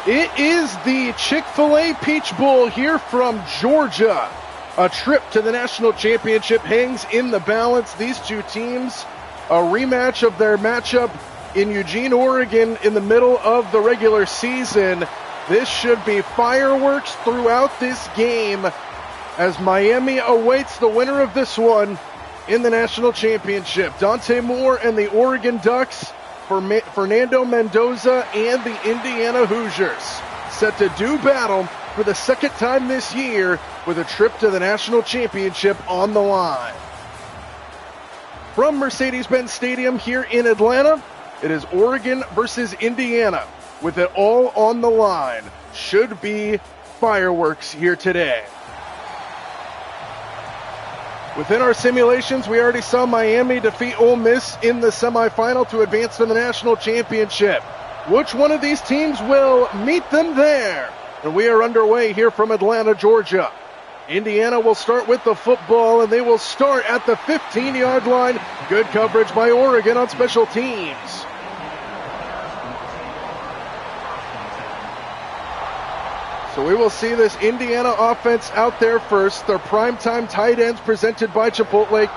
It is the Chick-fil-A Peach Bowl here from Georgia. A trip to the national championship hangs in the balance. These two teams, a rematch of their matchup in Eugene, Oregon in the middle of the regular season. This should be fireworks throughout this game as Miami awaits the winner of this one in the national championship. Dante Moore and the Oregon Ducks for Fernando Mendoza and the Indiana Hoosiers set to do battle for the second time this year with a trip to the national championship on the line. From Mercedes-Benz Stadium here in Atlanta, it is Oregon versus Indiana with it all on the line. Should be fireworks here today. Within our simulations, we already saw Miami defeat Ole Miss in the semifinal to advance to the national championship. Which one of these teams will meet them there? And we are underway here from Atlanta, Georgia. Indiana will start with the football, and they will start at the 15-yard line. Good coverage by Oregon on special teams. So we will see this Indiana offense out there first. Their primetime tight ends presented by Chipotle.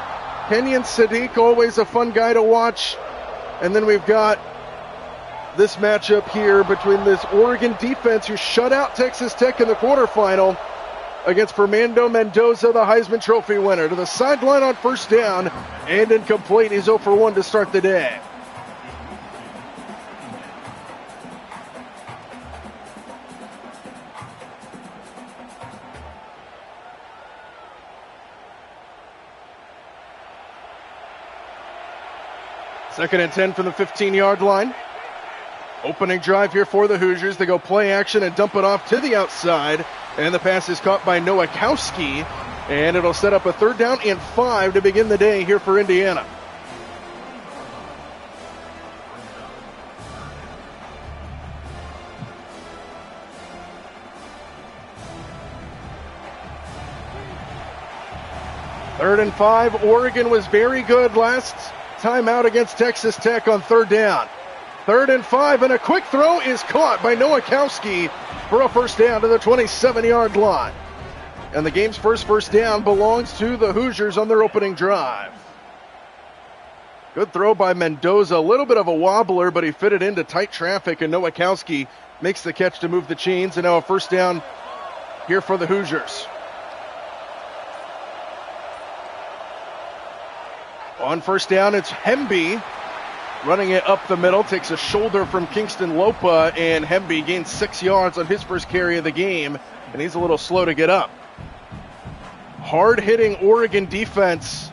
Kenyon Sadiq, always a fun guy to watch. And then we've got this matchup here between this Oregon defense who shut out Texas Tech in the quarterfinal against Fernando Mendoza, the Heisman Trophy winner. To the sideline on first down and incomplete. He's 0 for 1 to start the day. Second and 10 from the 15-yard line. Opening drive here for the Hoosiers. They go play action and dump it off to the outside. And the pass is caught by Nowakowski. And it'll set up a 3rd down and 5 to begin the day here for Indiana. Third and 5. Oregon was very good last time out against Texas Tech on 3rd down. 3rd and 5, and a quick throw is caught by Nowakowski for a 1st down to the 27-yard line. And the game's first down belongs to the Hoosiers on their opening drive. Good throw by Mendoza. A little bit of a wobbler, but he fitted into tight traffic, and Nowakowski makes the catch to move the chains. And now a 1st down here for the Hoosiers. On 1st down, it's Hemby running it up the middle. Takes a shoulder from Kingston Lopa, and Hemby gains 6 yards on his first carry of the game, and he's a little slow to get up. Hard-hitting Oregon defense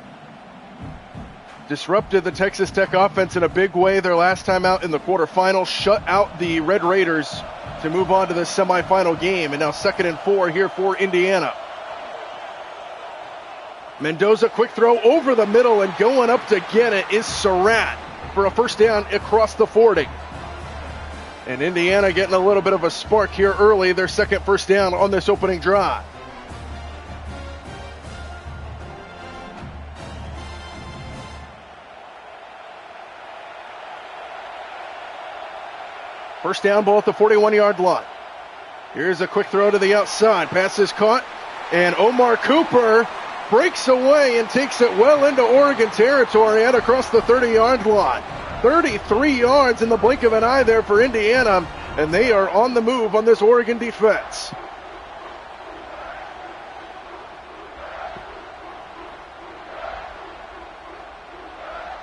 disrupted the Texas Tech offense in a big way their last time out in the quarterfinal. Shut out the Red Raiders to move on to the semifinal game, and now 2nd and 4 here for Indiana. Mendoza, quick throw over the middle, and going up to get it is Surratt for a 1st down across the 40. And Indiana getting a little bit of a spark here early, their second 1st down on this opening drive. First down, ball at the 41-yard line. Here's a quick throw to the outside. Pass is caught, and Omar Cooper breaks away and takes it well into Oregon territory and across the 30-yard line. 33 yards in the blink of an eye there for Indiana, and they are on the move on this Oregon defense.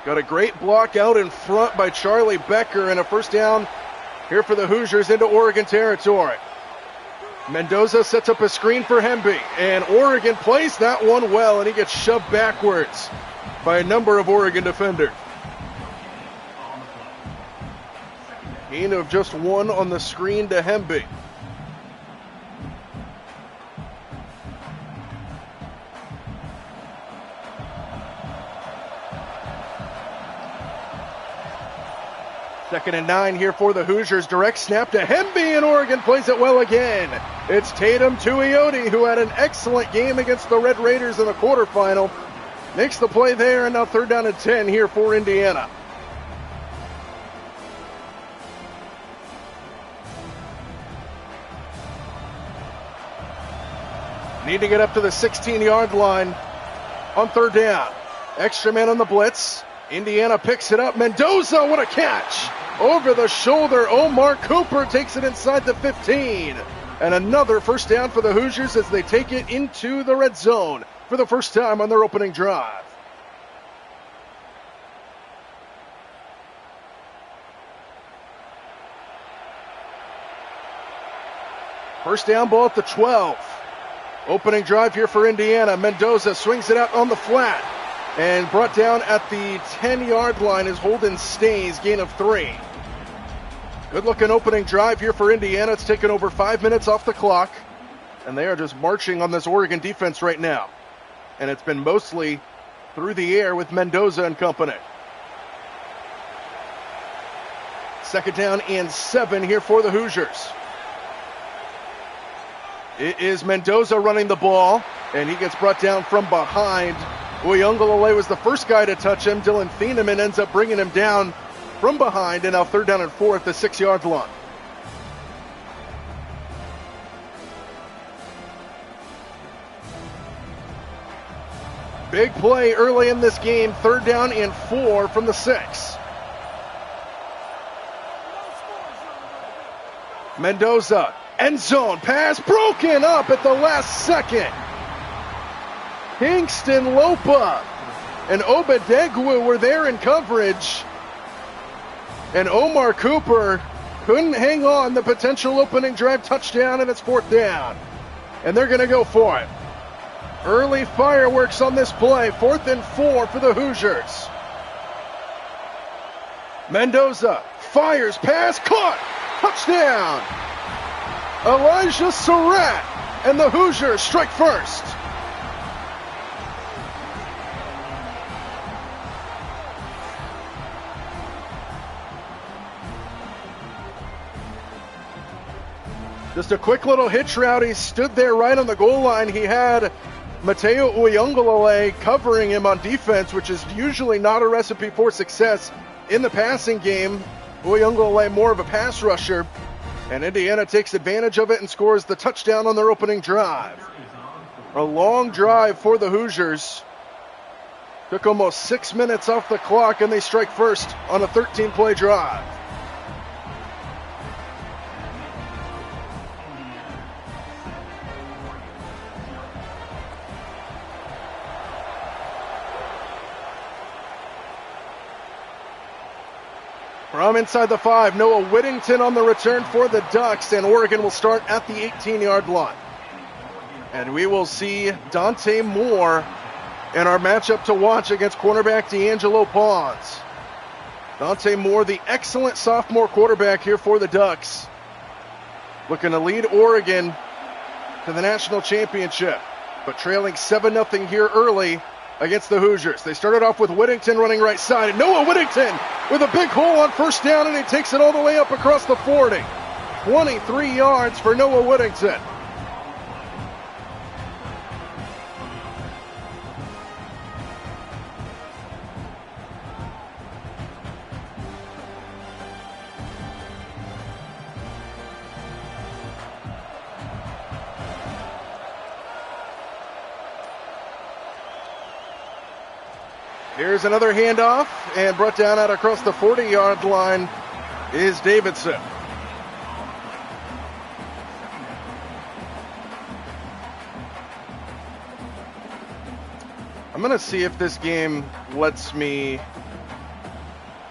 Got a great block out in front by Charlie Becker, and a 1st down here for the Hoosiers into Oregon territory. Mendoza sets up a screen for Hemby, and Oregon plays that one well, and he gets shoved backwards by a number of Oregon defenders. Gain of just 1 on the screen to Hemby. Second and 9 here for the Hoosiers. Direct snap to Hemby, and Oregon plays it well again. It's Tatum Tuioti, who had an excellent game against the Red Raiders in the quarterfinal. Makes the play there, and now 3rd down and 10 here for Indiana. Need to get up to the 16-yard line on third down. Extra man on the blitz. Indiana picks it up. Mendoza, what a catch! Over the shoulder, Omar Cooper takes it inside the 15. And another first down for the Hoosiers as they take it into the red zone for the first time on their opening drive. First down ball at the 12. Opening drive here for Indiana. Mendoza swings it out on the flat and brought down at the 10-yard line as Holden stays, gain of 3. Good looking opening drive here for Indiana. It's taken over 5 minutes off the clock, and they are just marching on this Oregon defense right now. And it's been mostly through the air with Mendoza and company. Second down and 7 here for the Hoosiers. It is Mendoza running the ball, and he gets brought down from behind. Uyunglele was the first guy to touch him. Dylan Thieneman ends up bringing him down from behind, and now third down and 4 at the 6-yard line. Big play early in this game, third down and 4 from the 6. Mendoza, end zone, pass broken up at the last second. Kingston Lopa and Obadegwu were there in coverage. And Omar Cooper couldn't hang on the potential opening drive touchdown, and it's fourth down. And they're going to go for it. Early fireworks on this play, 4th and 4 for the Hoosiers. Mendoza fires, pass, caught, touchdown. Elijah Surratt and the Hoosiers strike first. Just a quick little hitch route. He stood there right on the goal line. He had Mateo Uyunglele covering him on defense, which is usually not a recipe for success in the passing game. Uyunglele more of a pass rusher. And Indiana takes advantage of it and scores the touchdown on their opening drive. A long drive for the Hoosiers. Took almost 6 minutes off the clock, and they strike first on a 13-play drive. From inside the 5, Noah Whittington on the return for the Ducks, and Oregon will start at the 18-yard line. And we will see Dante Moore in our matchup to watch against cornerback D'Angelo Pons. Dante Moore, the excellent sophomore quarterback here for the Ducks, looking to lead Oregon to the national championship, but trailing 7-0 here early against the Hoosiers. They started off with Whittington running right side, and Noah Whittington with a big hole on first down, and he takes it all the way up across the 40. 23 yards for Noah Whittington. Here's another handoff, and brought down out across the 40-yard line is Davidson. I'm going to see if this game lets me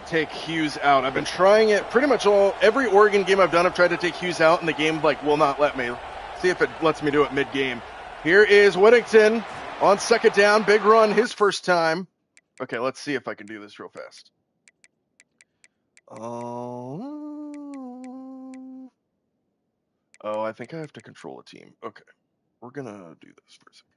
take Hughes out. I've been trying it pretty much every Oregon game I've done. I've tried to take Hughes out, and the game will not let me. See if it lets me do it mid-game. Here is Whittington on second down. Big run, his first time. Okay, let's see if I can do this real fast. Oh, I think I have to control a team. Okay, we're going to do this for a second.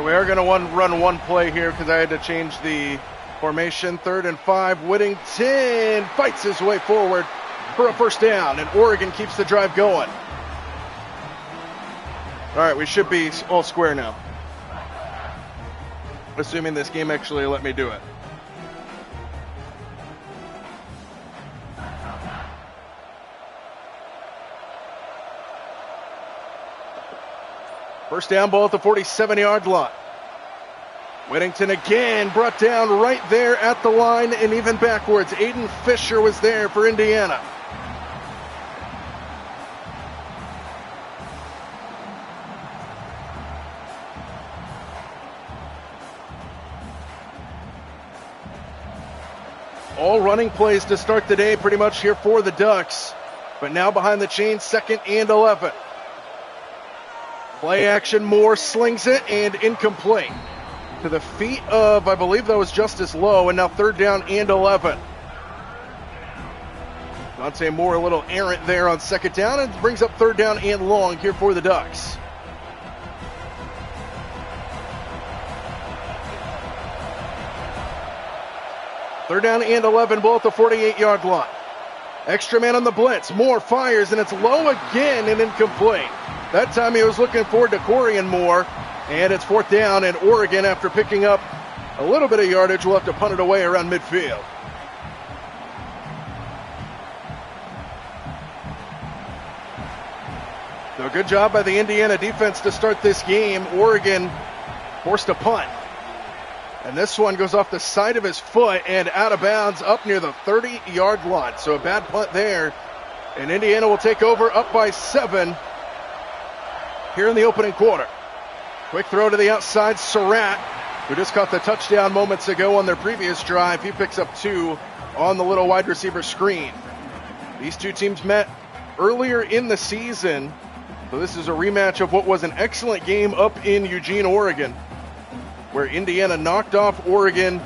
So we are going to run one play here because I had to change the formation. 3rd and 5. Whittington fights his way forward for a first down, and Oregon keeps the drive going. All right, we should be all square now, assuming this game actually let me do it. First down, ball at the 47-yard line. Whittington again brought down right there at the line and even backwards. Aiden Fisher was there for Indiana. All running plays to start the day pretty much here for the Ducks. But now behind the chains, 2nd and 11. Play action, Moore slings it and incomplete. To the feet of, I believe that was Justice Lowe, and now 3rd down and 11. Dante Moore a little errant there on 2nd down and brings up 3rd down and long here for the Ducks. Third down and 11, ball at the 48-yard line. Extra man on the blitz. Moore fires, and it's low again and incomplete. That time he was looking forward to Corian Moore, and it's 4th down, and Oregon, after picking up a little bit of yardage, will have to punt it away around midfield. So good job by the Indiana defense to start this game. Oregon forced a punt. And this one goes off the side of his foot and out of bounds up near the 30-yard line. So a bad punt there. And Indiana will take over up by 7 here in the opening quarter. Quick throw to the outside. Surratt, who just caught the touchdown moments ago on their previous drive. He picks up 2 on the little wide receiver screen. These two teams met earlier in the season. So this is a rematch of what was an excellent game up in Eugene, Oregon, where Indiana knocked off Oregon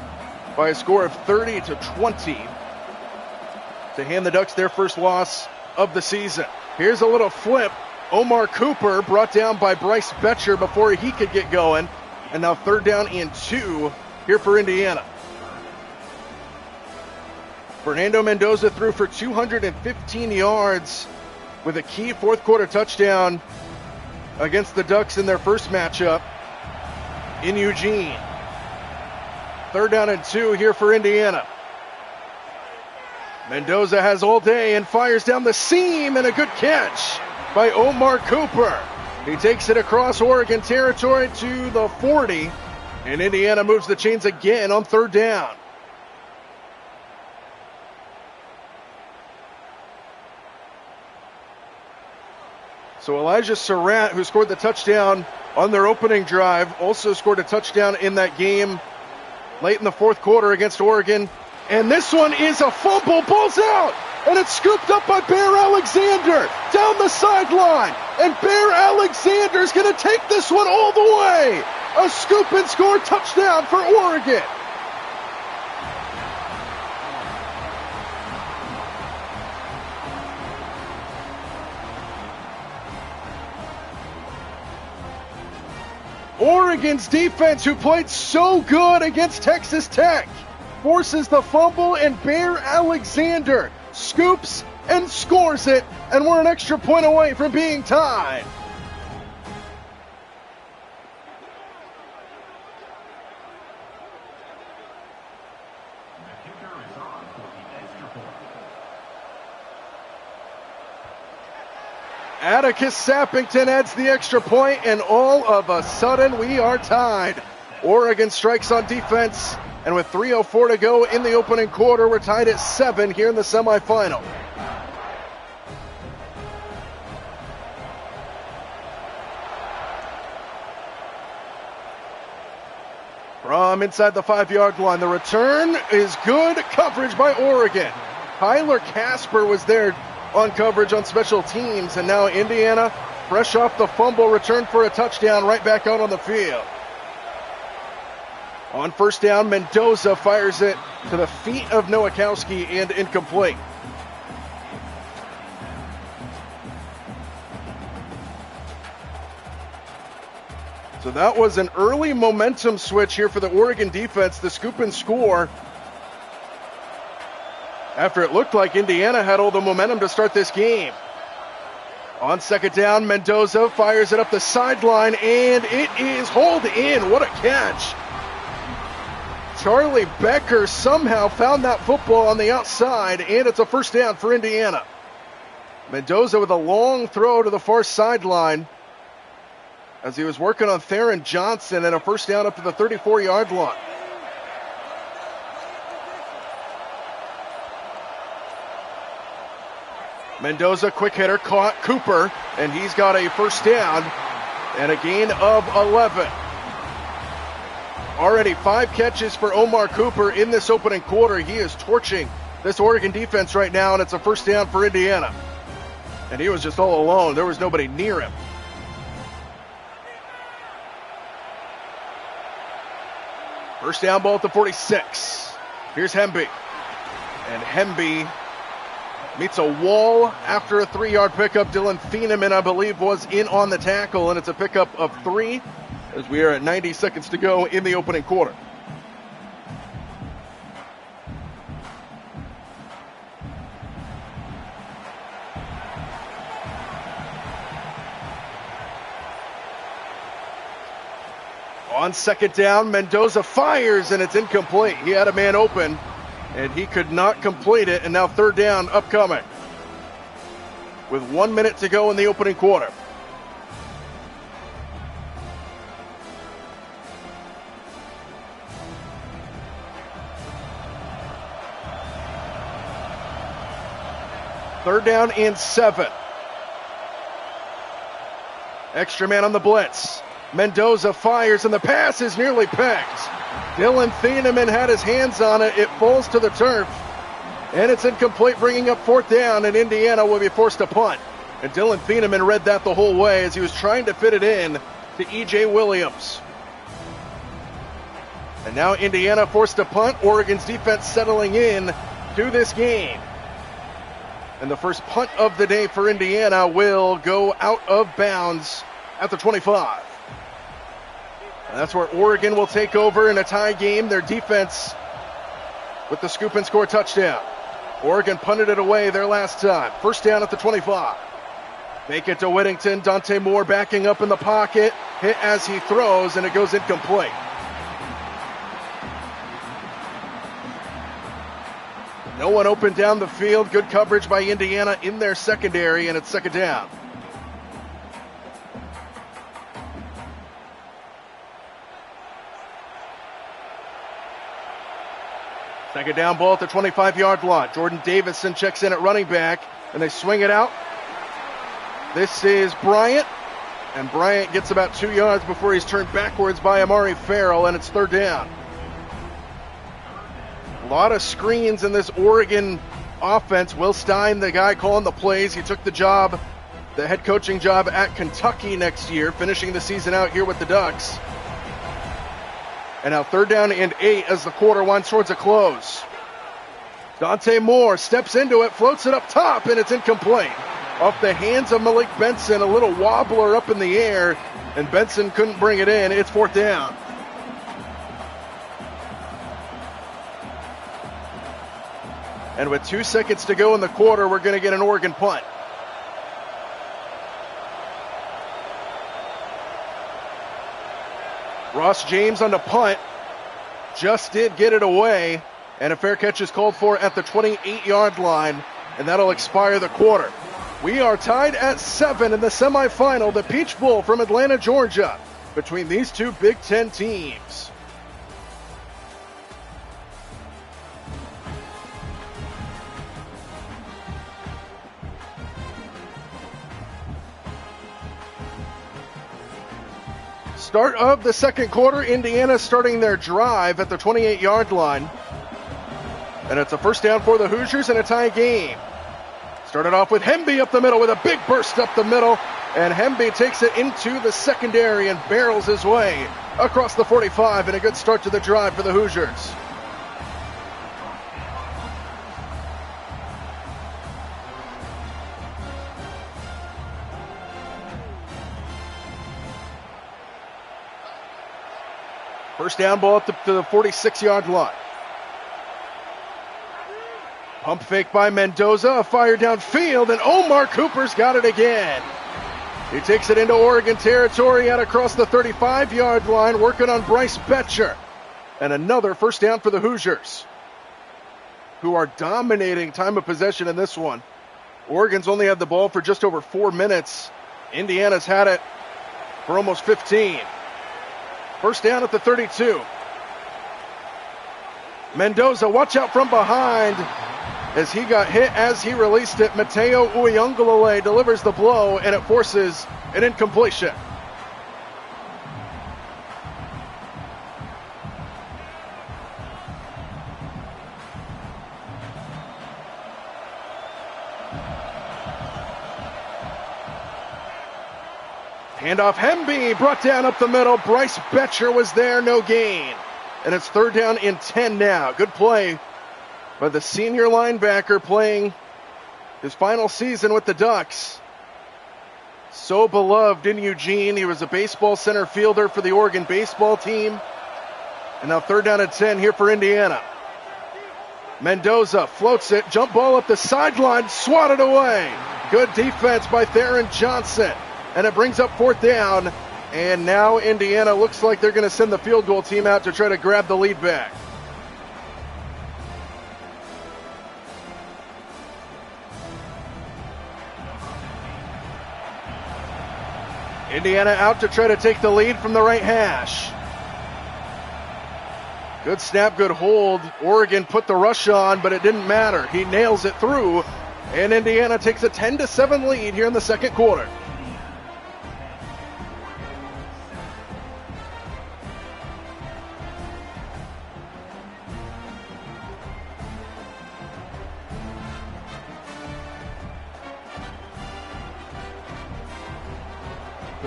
by a score of 30-20 to hand the Ducks their first loss of the season. Here's a little flip. Omar Cooper brought down by Bryce Betcher before he could get going. And now 3rd down and 2 here for Indiana. Fernando Mendoza threw for 215 yards with a key 4th quarter touchdown against the Ducks in their first matchup in Eugene. 3rd down and 2 here for Indiana. Mendoza has all day and fires down the seam, and a good catch by Omar Cooper. He takes it across Oregon territory to the 40, and Indiana moves the chains again on 3rd down. So Elijah Surratt, who scored the touchdown on their opening drive, also scored a touchdown in that game late in the 4th quarter against Oregon. And this one is a fumble. Ball's out, and it's scooped up by Bear Alexander down the sideline. And Bear Alexander is going to take this one all the way. A scoop and score touchdown for Oregon. Oregon's defense, who played so good against Texas Tech, forces the fumble, and Bear Alexander scoops and scores it, and we're an extra point away from being tied. Atticus Sappington adds the extra point, and all of a sudden we are tied. Oregon strikes on defense, and with 3:04 to go in the opening quarter, we're tied at 7 here in the semifinal. From inside the 5-yard line, the return is good. Coverage by Oregon. Tyler Casper was there on coverage on special teams, and now Indiana, fresh off the fumble, returned for a touchdown, right back out on the field. On 1st down, Mendoza fires it to the feet of Nowakowski and incomplete. So that was an early momentum switch here for the Oregon defense, the scoop and score. After it looked like Indiana had all the momentum to start this game. On second down, Mendoza fires it up the sideline, and it is hauled in. What a catch. Charlie Becker somehow found that football on the outside, and it's a first down for Indiana. Mendoza with a long throw to the far sideline as he was working on Theron Johnson, and a first down up to the 34-yard line. Mendoza, quick hitter, caught Cooper, and he's got a first down and a gain of 11. Already 5 catches for Omar Cooper in this opening quarter. He is torching this Oregon defense right now, and it's a first down for Indiana. And he was just all alone. There was nobody near him. First down ball at the 46. Here's Hemby. And Hemby meets a wall after a 3-yard pickup. Dylan Thieneman, I believe, was in on the tackle, and it's a pickup of 3 as we are at 90 seconds to go in the opening quarter. On second down, Mendoza fires, and it's incomplete. He had a man open, and he could not complete it, and now third down upcoming with 1 minute to go in the opening quarter. Third down and 7. Extra man on the blitz. Mendoza fires, and the pass is nearly picked. Dylan Thieneman had his hands on it. It falls to the turf, and it's incomplete, bringing up fourth down, and Indiana will be forced to punt. And Dylan Thieneman read that the whole way as he was trying to fit it in to E.J. Williams. And now Indiana forced to punt. Oregon's defense settling in to this game. And the first punt of the day for Indiana will go out of bounds at the 25. And that's where Oregon will take over in a tie game. Their defense with the scoop and score touchdown. Oregon punted it away their last time. First down at the 25. Make it to Whittington. Dante Moore backing up in the pocket. Hit as he throws, and it goes incomplete. No one open down the field. Good coverage by Indiana in their secondary, and it's second down. Second down ball at the 25-yard line. Jordan Davison checks in at running back, and they swing it out. This is Bryant, and Bryant gets about 2 yards before he's turned backwards by Amari Farrell, and it's third down. A lot of screens in this Oregon offense. Will Stein, the guy calling the plays, he took the job, the head coaching job at Kentucky next year, finishing the season out here with the Ducks. And now third down and 8 as the quarter winds towards a close. Dante Moore steps into it, floats it up top, and it's incomplete. Off the hands of Malik Benson, a little wobbler up in the air, and Benson couldn't bring it in. It's fourth down. And with 2 seconds to go in the quarter, we're going to get an Oregon punt. Ross James on the punt. Just did get it away, and a fair catch is called for at the 28-yard line, and that'll expire the quarter. We are tied at 7 in the semifinal, the Peach Bowl from Atlanta, Georgia, between these two Big Ten teams. Start of the second quarter, Indiana starting their drive at the 28-yard line. And it's a first down for the Hoosiers in a tie game. Started off with Hemby up the middle with a big burst up the middle. And Hemby takes it into the secondary and barrels his way across the 45, and a good start to the drive for the Hoosiers. First down, ball up to the 46-yard line. Pump fake by Mendoza, a fire downfield, and Omar Cooper's got it again. He takes it into Oregon territory out across the 35-yard line, working on Bryce Betcher. And another first down for the Hoosiers, who are dominating time of possession in this one. Oregon's only had the ball for just over 4 minutes. Indiana's had it for almost 15. First down at the 32. Mendoza, watch out from behind as he got hit as he released it. Mateo Uyunglele delivers the blow, and it forces an incompletion. Handoff, Hemby brought down up the middle. Bryce Betcher was there, no gain. And it's third down and 10 now. Good play by the senior linebacker playing his final season with the Ducks. So beloved in Eugene. He was a baseball center fielder for the Oregon baseball team. And now third down and 10 here for Indiana. Mendoza floats it, jump ball up the sideline, swatted away. Good defense by Theron Johnson. And it brings up fourth down. And now Indiana looks like they're going to send the field goal team out to try to grab the lead back. Indiana out to try to take the lead from the right hash. Good snap, good hold. Oregon put the rush on, but it didn't matter. He nails it through, and Indiana takes a 10-7 lead here in the second quarter.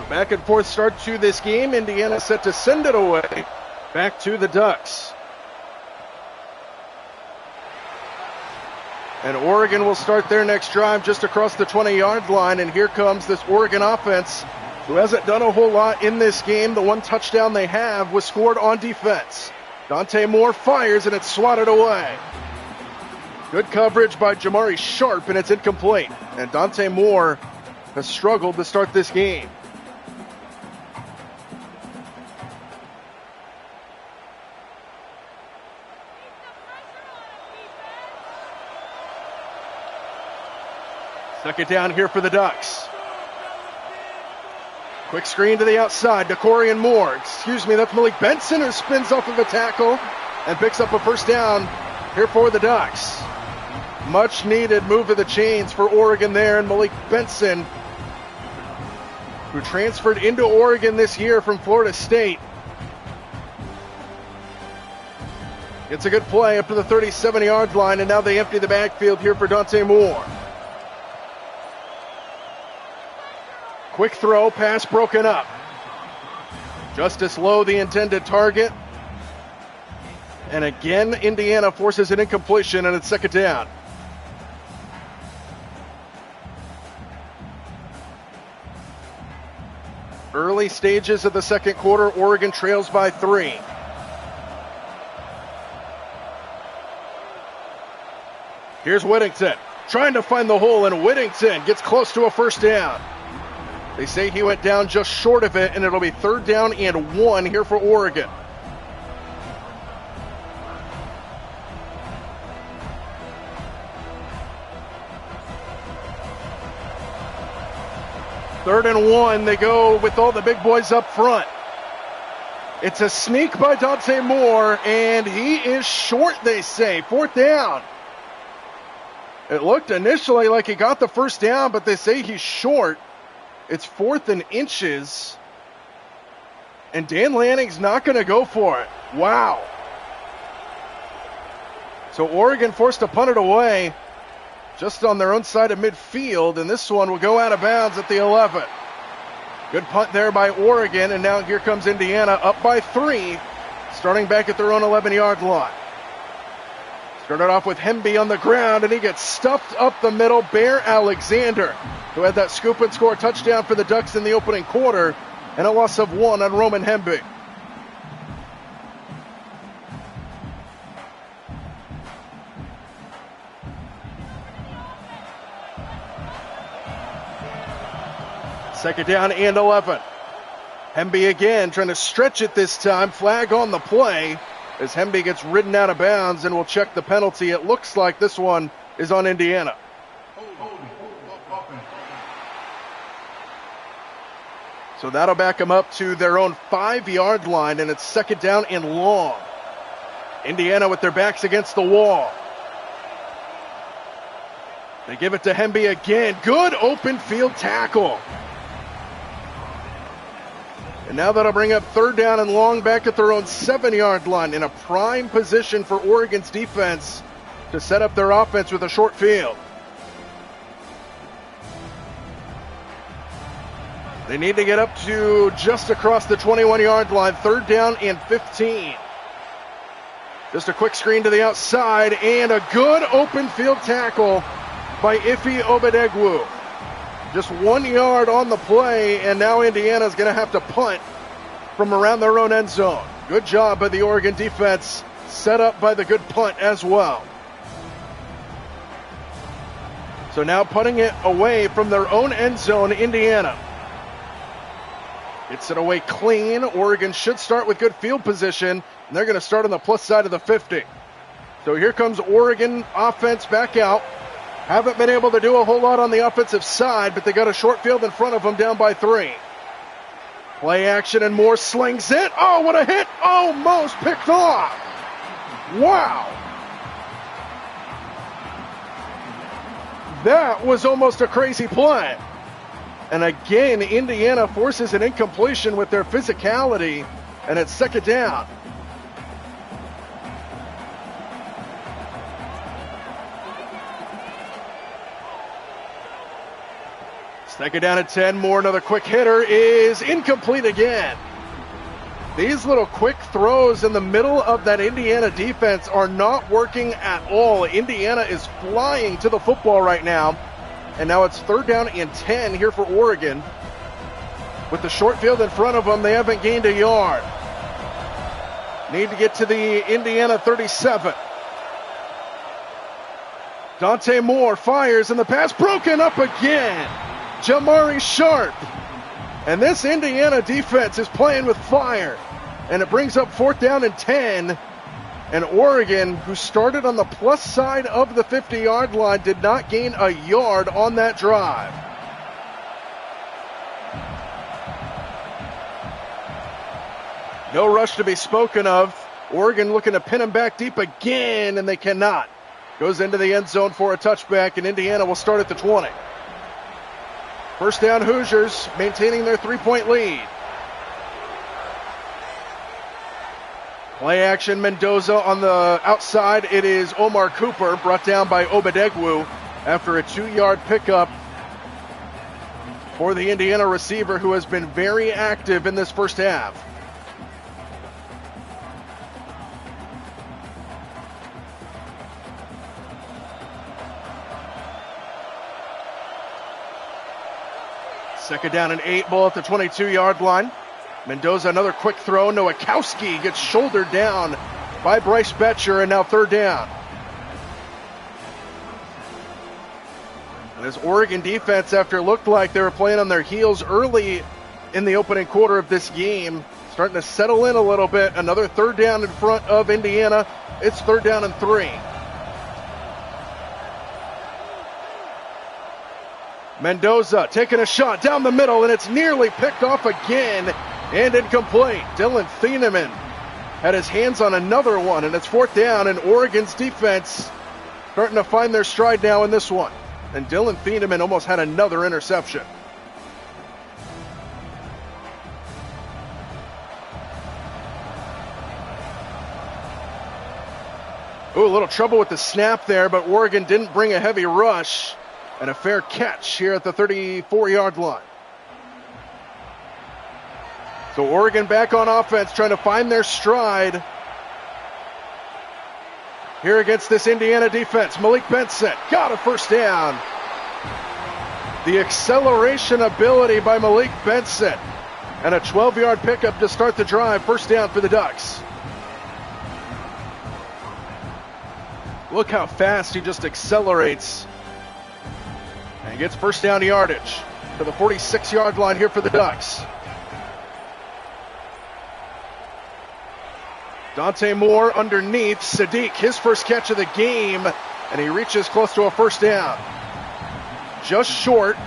Back and forth start to this game. Indiana set to send it away back to the Ducks. And Oregon will start their next drive just across the 20-yard line. And here comes this Oregon offense, who hasn't done a whole lot in this game. The one touchdown they have was scored on defense. Dante Moore fires, and it's swatted away. Good coverage by Jamari Sharp, and it's incomplete. And Dante Moore has struggled to start this game. Second down here for the Ducks. Quick screen to the outside. DeCorian Moore. That's Malik Benson, who spins off of a tackle and picks up a first down here for the Ducks. Much needed move of the chains for Oregon there. And Malik Benson, who transferred into Oregon this year from Florida State. It's a good play up to the 37-yard line, and now they empty the backfield here for Dante Moore. Quick throw, pass broken up. Justice Lowe, the intended target. And again, Indiana forces an incompletion, and it's second down. Early stages of the second quarter, Oregon trails by 3. Here's Whittington, trying to find the hole, and Whittington gets close to a first down. They say he went down just short of it, and it'll be third down and 1 here for Oregon. Third and 1, they go with all the big boys up front. It's a sneak by Dante Moore, and he is short, they say. Fourth down. It looked initially like he got the first down, but they say he's short. It's 4th and inches. And Dan Lanning's not going to go for it. Wow. So Oregon forced to punt it away just on their own side of midfield, and this one will go out of bounds at the 11. Good punt there by Oregon, and now here comes Indiana up by 3, starting back at their own 11-yard line. Started off with Hemby on the ground, and he gets stuffed up the middle. Bear Alexander, who had that scoop and score touchdown for the Ducks in the opening quarter, and a loss of 1 on Roman Hemby. Second down and 11. Hemby again trying to stretch it this time. Flag on the play as Hemby gets ridden out of bounds, and we'll check the penalty. It looks like this one is on Indiana. So that'll back them up to their own 5-yard line, and it's second down and long. Indiana with their backs against the wall. They give it to Hemby again. Good open field tackle. And now that'll bring up third down and long back at their own 7-yard line, in a prime position for Oregon's defense to set up their offense with a short field. They need to get up to just across the 21-yard line, third down and 15. Just a quick screen to the outside, and a good open field tackle by Ife Obedegwu. Just 1 yard on the play, and now Indiana's going to have to punt from around their own end zone. Good job by the Oregon defense, set up by the good punt as well. So now punting it away from their own end zone, Indiana. Gets it away clean. Oregon should start with good field position, and they're going to start on the plus side of the 50. So here comes Oregon offense back out. Haven't been able to do a whole lot on the offensive side, but they got a short field in front of them, down by 3. Play action, and Moore slings it. Oh, what a hit. Almost picked off. Wow. That was almost a crazy play. And again, Indiana forces an incompletion with their physicality, and it's second down. Second down at 10, Moore, another quick hitter, is incomplete again. These little quick throws in the middle of that Indiana defense are not working at all. Indiana is flying to the football right now. And now it's third down and 10 here for Oregon. With the short field in front of them, they haven't gained a yard. Need to get to the Indiana 37. Dante Moore fires, and the pass broken up again. Jamari Sharp. And this Indiana defense is playing with fire. And it brings up fourth down and 10. And Oregon, who started on the plus side of the 50-yard line, did not gain a yard on that drive. No rush to be spoken of. Oregon looking to pin him back deep again, and they cannot. Goes into the end zone for a touchback, and Indiana will start at the 20. First down, Hoosiers maintaining their 3-point lead. Play action, Mendoza on the outside. It is Omar Cooper, brought down by Obedegwu after a 2-yard pickup for the Indiana receiver, who has been very active in this first half. Second down and 8, ball at the 22-yard line. Mendoza, another quick throw. Nowakowski gets shouldered down by Bryce Betcher, and now third down. And this Oregon defense, after it looked like they were playing on their heels early in the opening quarter of this game, starting to settle in a little bit. Another third down in front of Indiana. It's third down and 3. Mendoza taking a shot down the middle, and it's nearly picked off again and incomplete. Dylan Thieneman had his hands on another one, and it's fourth down, and Oregon's defense starting to find their stride now in this one. And Dylan Thieneman almost had another interception. Ooh, a little trouble with the snap there, but Oregon didn't bring a heavy rush. And a fair catch here at the 34-yard line. So Oregon back on offense, trying to find their stride here against this Indiana defense. Malik Benson got a first down. The acceleration ability by Malik Benson. And a 12-yard pickup to start the drive. First down for the Ducks. Look how fast he just accelerates. And gets first down yardage. to the 46-yard line here for the Ducks. Dante Moore underneath. Sadiq, his first catch of the game, and he reaches close to a first down. Just short.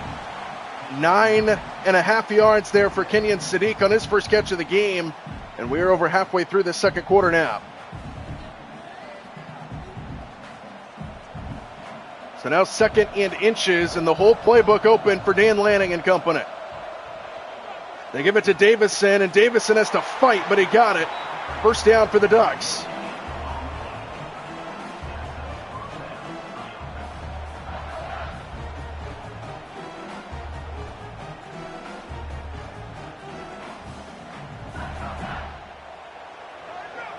9.5 yards there for Kenyon Sadiq on his first catch of the game, and we're over halfway through the second quarter now. So now 2nd and inches, and the whole playbook open for Dan Lanning and company. They give it to Davison, and Davison has to fight, but he got it. First down for the Ducks.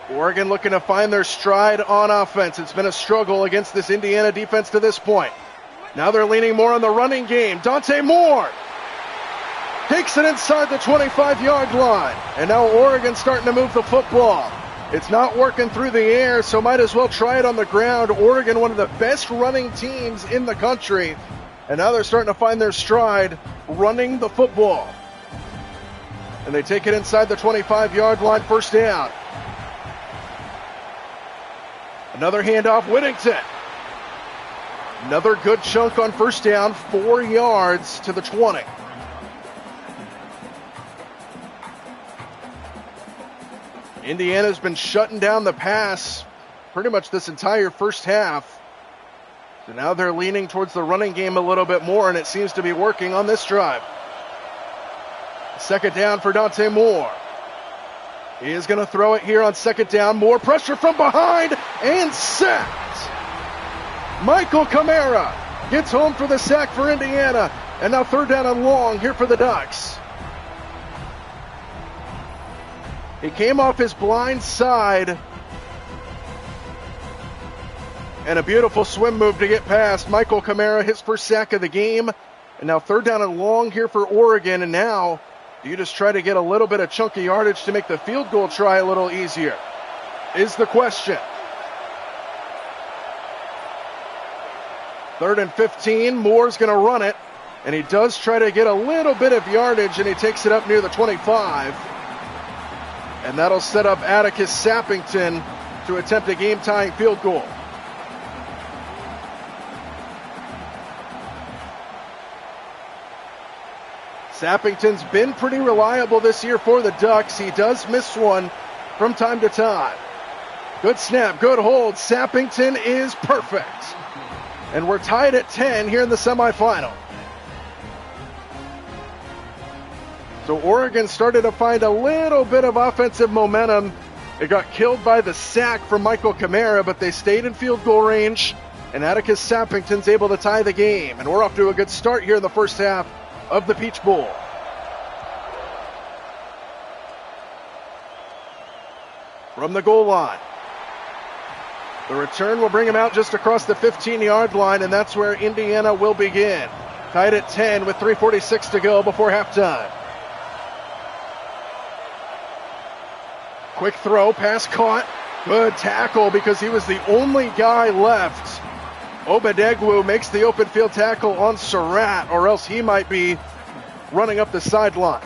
Oregon looking to find their stride on offense. It's been a struggle against this Indiana defense to this point. Now they're leaning more on the running game. Dante Moore takes it inside the 25-yard line. And now Oregon starting to move the football. It's not working through the air, so might as well try it on the ground. Oregon, one of the best running teams in the country. And now they're starting to find their stride running the football. And they take it inside the 25-yard line, first down. Another handoff, Whittington. Another good chunk on first down, 4 yards to the 20. Indiana's been shutting down the pass pretty much this entire first half. So now they're leaning towards the running game a little bit more, and it seems to be working on this drive. Second down for Dante Moore. He is going to throw it here on second down. More pressure from behind and sacked. Michael Kamara gets home for the sack for Indiana. And now third down and long here for the Ducks. He came off his blind side. And a beautiful swim move to get past Michael Kamara, his first sack of the game. And now third down and long here for Oregon. And now you just try to get a little bit of chunky yardage to make the field goal try a little easier, is the question. 3rd and 15, Moore's going to run it, and he does try to get a little bit of yardage, and he takes it up near the 25. And that'll set up Atticus Sappington to attempt a game-tying field goal. Sappington's been pretty reliable this year for the Ducks. He does miss one from time to time. Good snap, good hold. Sappington is perfect. And we're tied at 10 here in the semifinal. So Oregon started to find a little bit of offensive momentum. It got killed by the sack from Michael Kamara, but they stayed in field goal range, and Atticus Sappington's able to tie the game. And we're off to a good start here in the first half of the Peach Bowl. From the goal line. The return will bring him out just across the 15-yard line, and that's where Indiana will begin. Tied at 10 with 3:46 to go before halftime. Quick throw, pass caught. Good tackle because he was the only guy left. Obadegwu makes the open field tackle on Surratt, or else he might be running up the sideline.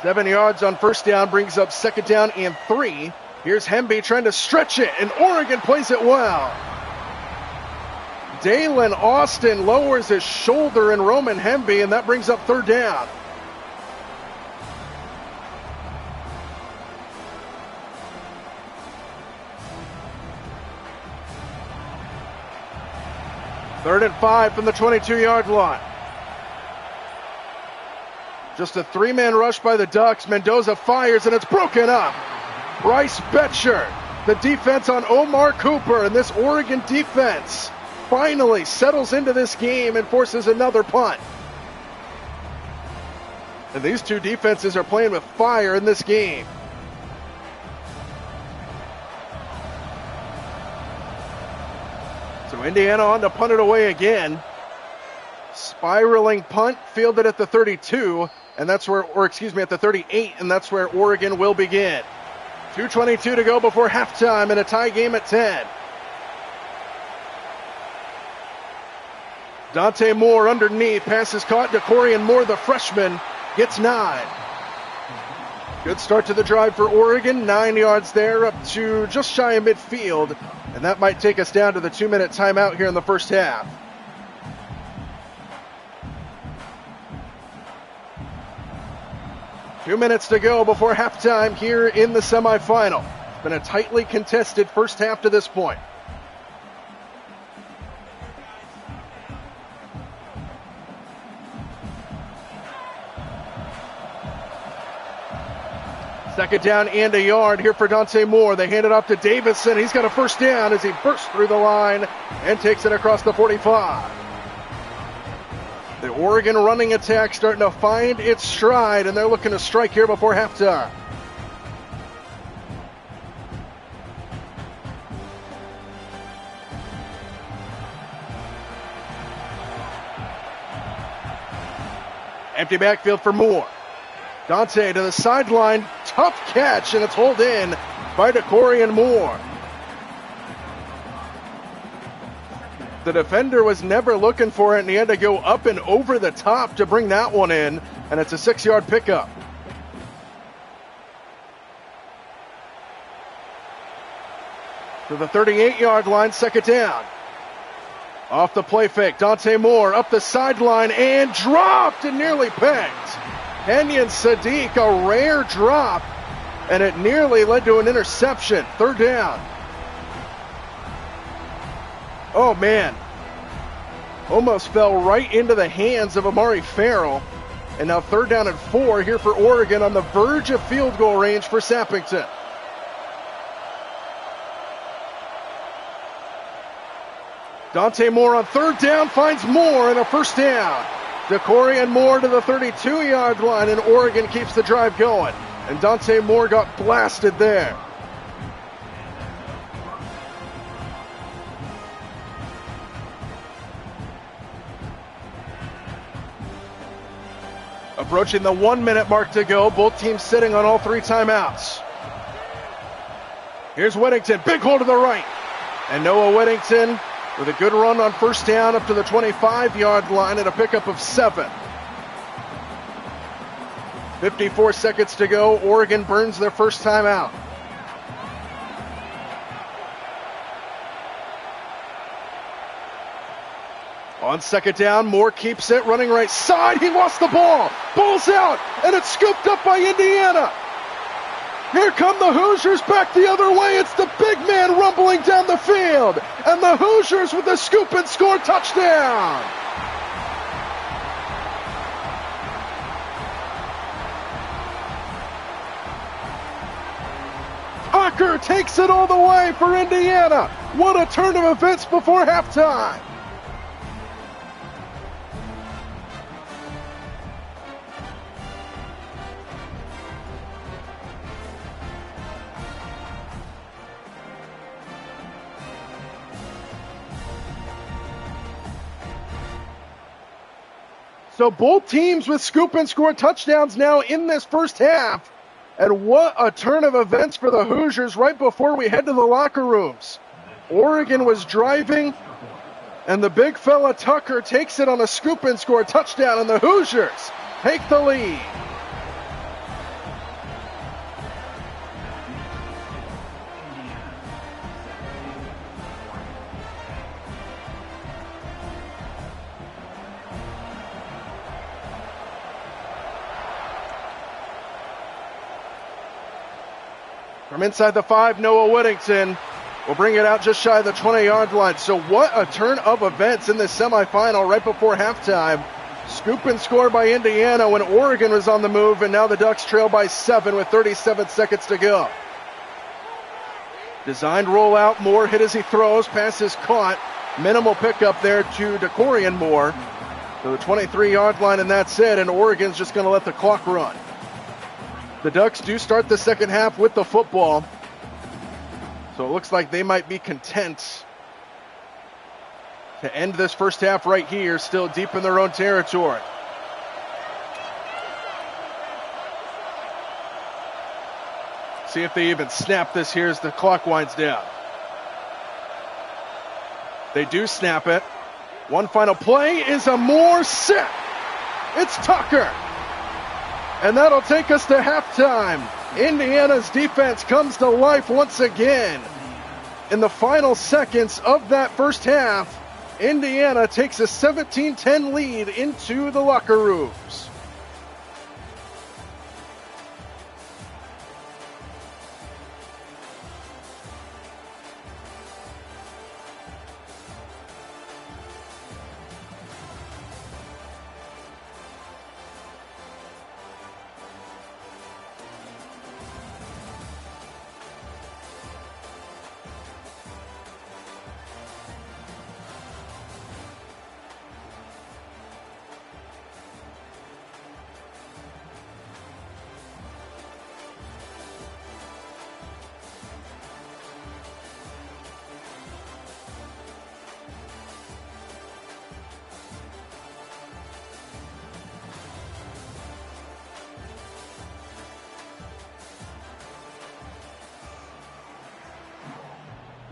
Seven yards on first down brings up second down and 3. Here's Hemby trying to stretch it, and Oregon plays it well. Dalen Austin lowers his shoulder in Roman Hemby, and that brings up third down. Third and 5 from the 22-yard line. Just a 3-man rush by the Ducks. Mendoza fires, and it's broken up. Bryce Betcher, the defense on Omar Cooper, and this Oregon defense finally settles into this game and forces another punt. And these two defenses are playing with fire in this game. So Indiana on to punt it away again. Spiraling punt fielded at the 32, and that's where, at the 38, and that's where Oregon will begin. 2:22 to go before halftime in a tie game at 10. Dante Moore underneath. Pass is caught. DeCorian Moore, the freshman, gets 9. Good start to the drive for Oregon. 9 yards there, up to just shy of midfield. And that might take us down to the 2-minute timeout here in the first half. Two minutes to go before halftime here in the semifinal. It's been a tightly contested first half to this point. Second down and a yard here for Dante Moore. They hand it off to Davison. He's got a first down as he bursts through the line and takes it across the 45. The Oregon running attack starting to find its stride, and they're looking to strike here before halftime. Empty backfield for Moore. Dante to the sideline, tough catch, and it's hauled in by DeCorian Moore. The defender was never looking for it, and he had to go up and over the top to bring that one in, and it's a 6-yard pickup. To the 38-yard line, second down. Off the play fake, Dante Moore up the sideline and dropped and nearly pegged. Kenyon Sadiq, a rare drop, and it nearly led to an interception. Third down. Oh, man. Almost fell right into the hands of Amari Farrell. And now third down and 4 here for Oregon on the verge of field goal range for Sappington. Dante Moore on third down finds Moore and a first down. DeCorian Moore to the 32-yard line, and Oregon keeps the drive going. And Dante Moore got blasted there. Approaching the 1-minute mark to go. Both teams sitting on all 3 timeouts. Here's Whittington. Big hole to the right. And Noah Whittington with a good run on first down up to the 25-yard line and a pickup of 7. 54 seconds to go. Oregon burns their first timeout. On second down, Moore keeps it, running right side. He lost the ball. Ball's out, and it's scooped up by Indiana. Here come the Hoosiers back the other way. It's the big man rumbling down the field. And the Hoosiers with the scoop and score touchdown. Tucker takes it all the way for Indiana. What a turn of events before halftime. So both teams with scoop and score touchdowns now in this first half. And what a turn of events for the Hoosiers right before we head to the locker rooms. Oregon was driving, and the big fella Tucker takes it on a scoop and score touchdown, and the Hoosiers take the lead. From inside the 5, Noah Whittington will bring it out just shy of the 20-yard line. So what a turn of events in this semifinal right before halftime. Scoop and score by Indiana when Oregon was on the move, and now the Ducks trail by 7 with 37 seconds to go. Designed rollout, Moore hit as he throws, pass is caught. Minimal pickup there to DeCorian Moore to the 23-yard line, and that's it, and Oregon's just going to let the clock run. The Ducks do start the second half with the football, so it looks like they might be content to end this first half right here, still deep in their own territory. See if they even snap this here as the clock winds down. They do snap it. One final play is a Moore set. It's Tucker. And that'll take us to halftime. Indiana's defense comes to life once again. In the final seconds of that first half, Indiana takes a 17-10 lead into the locker rooms.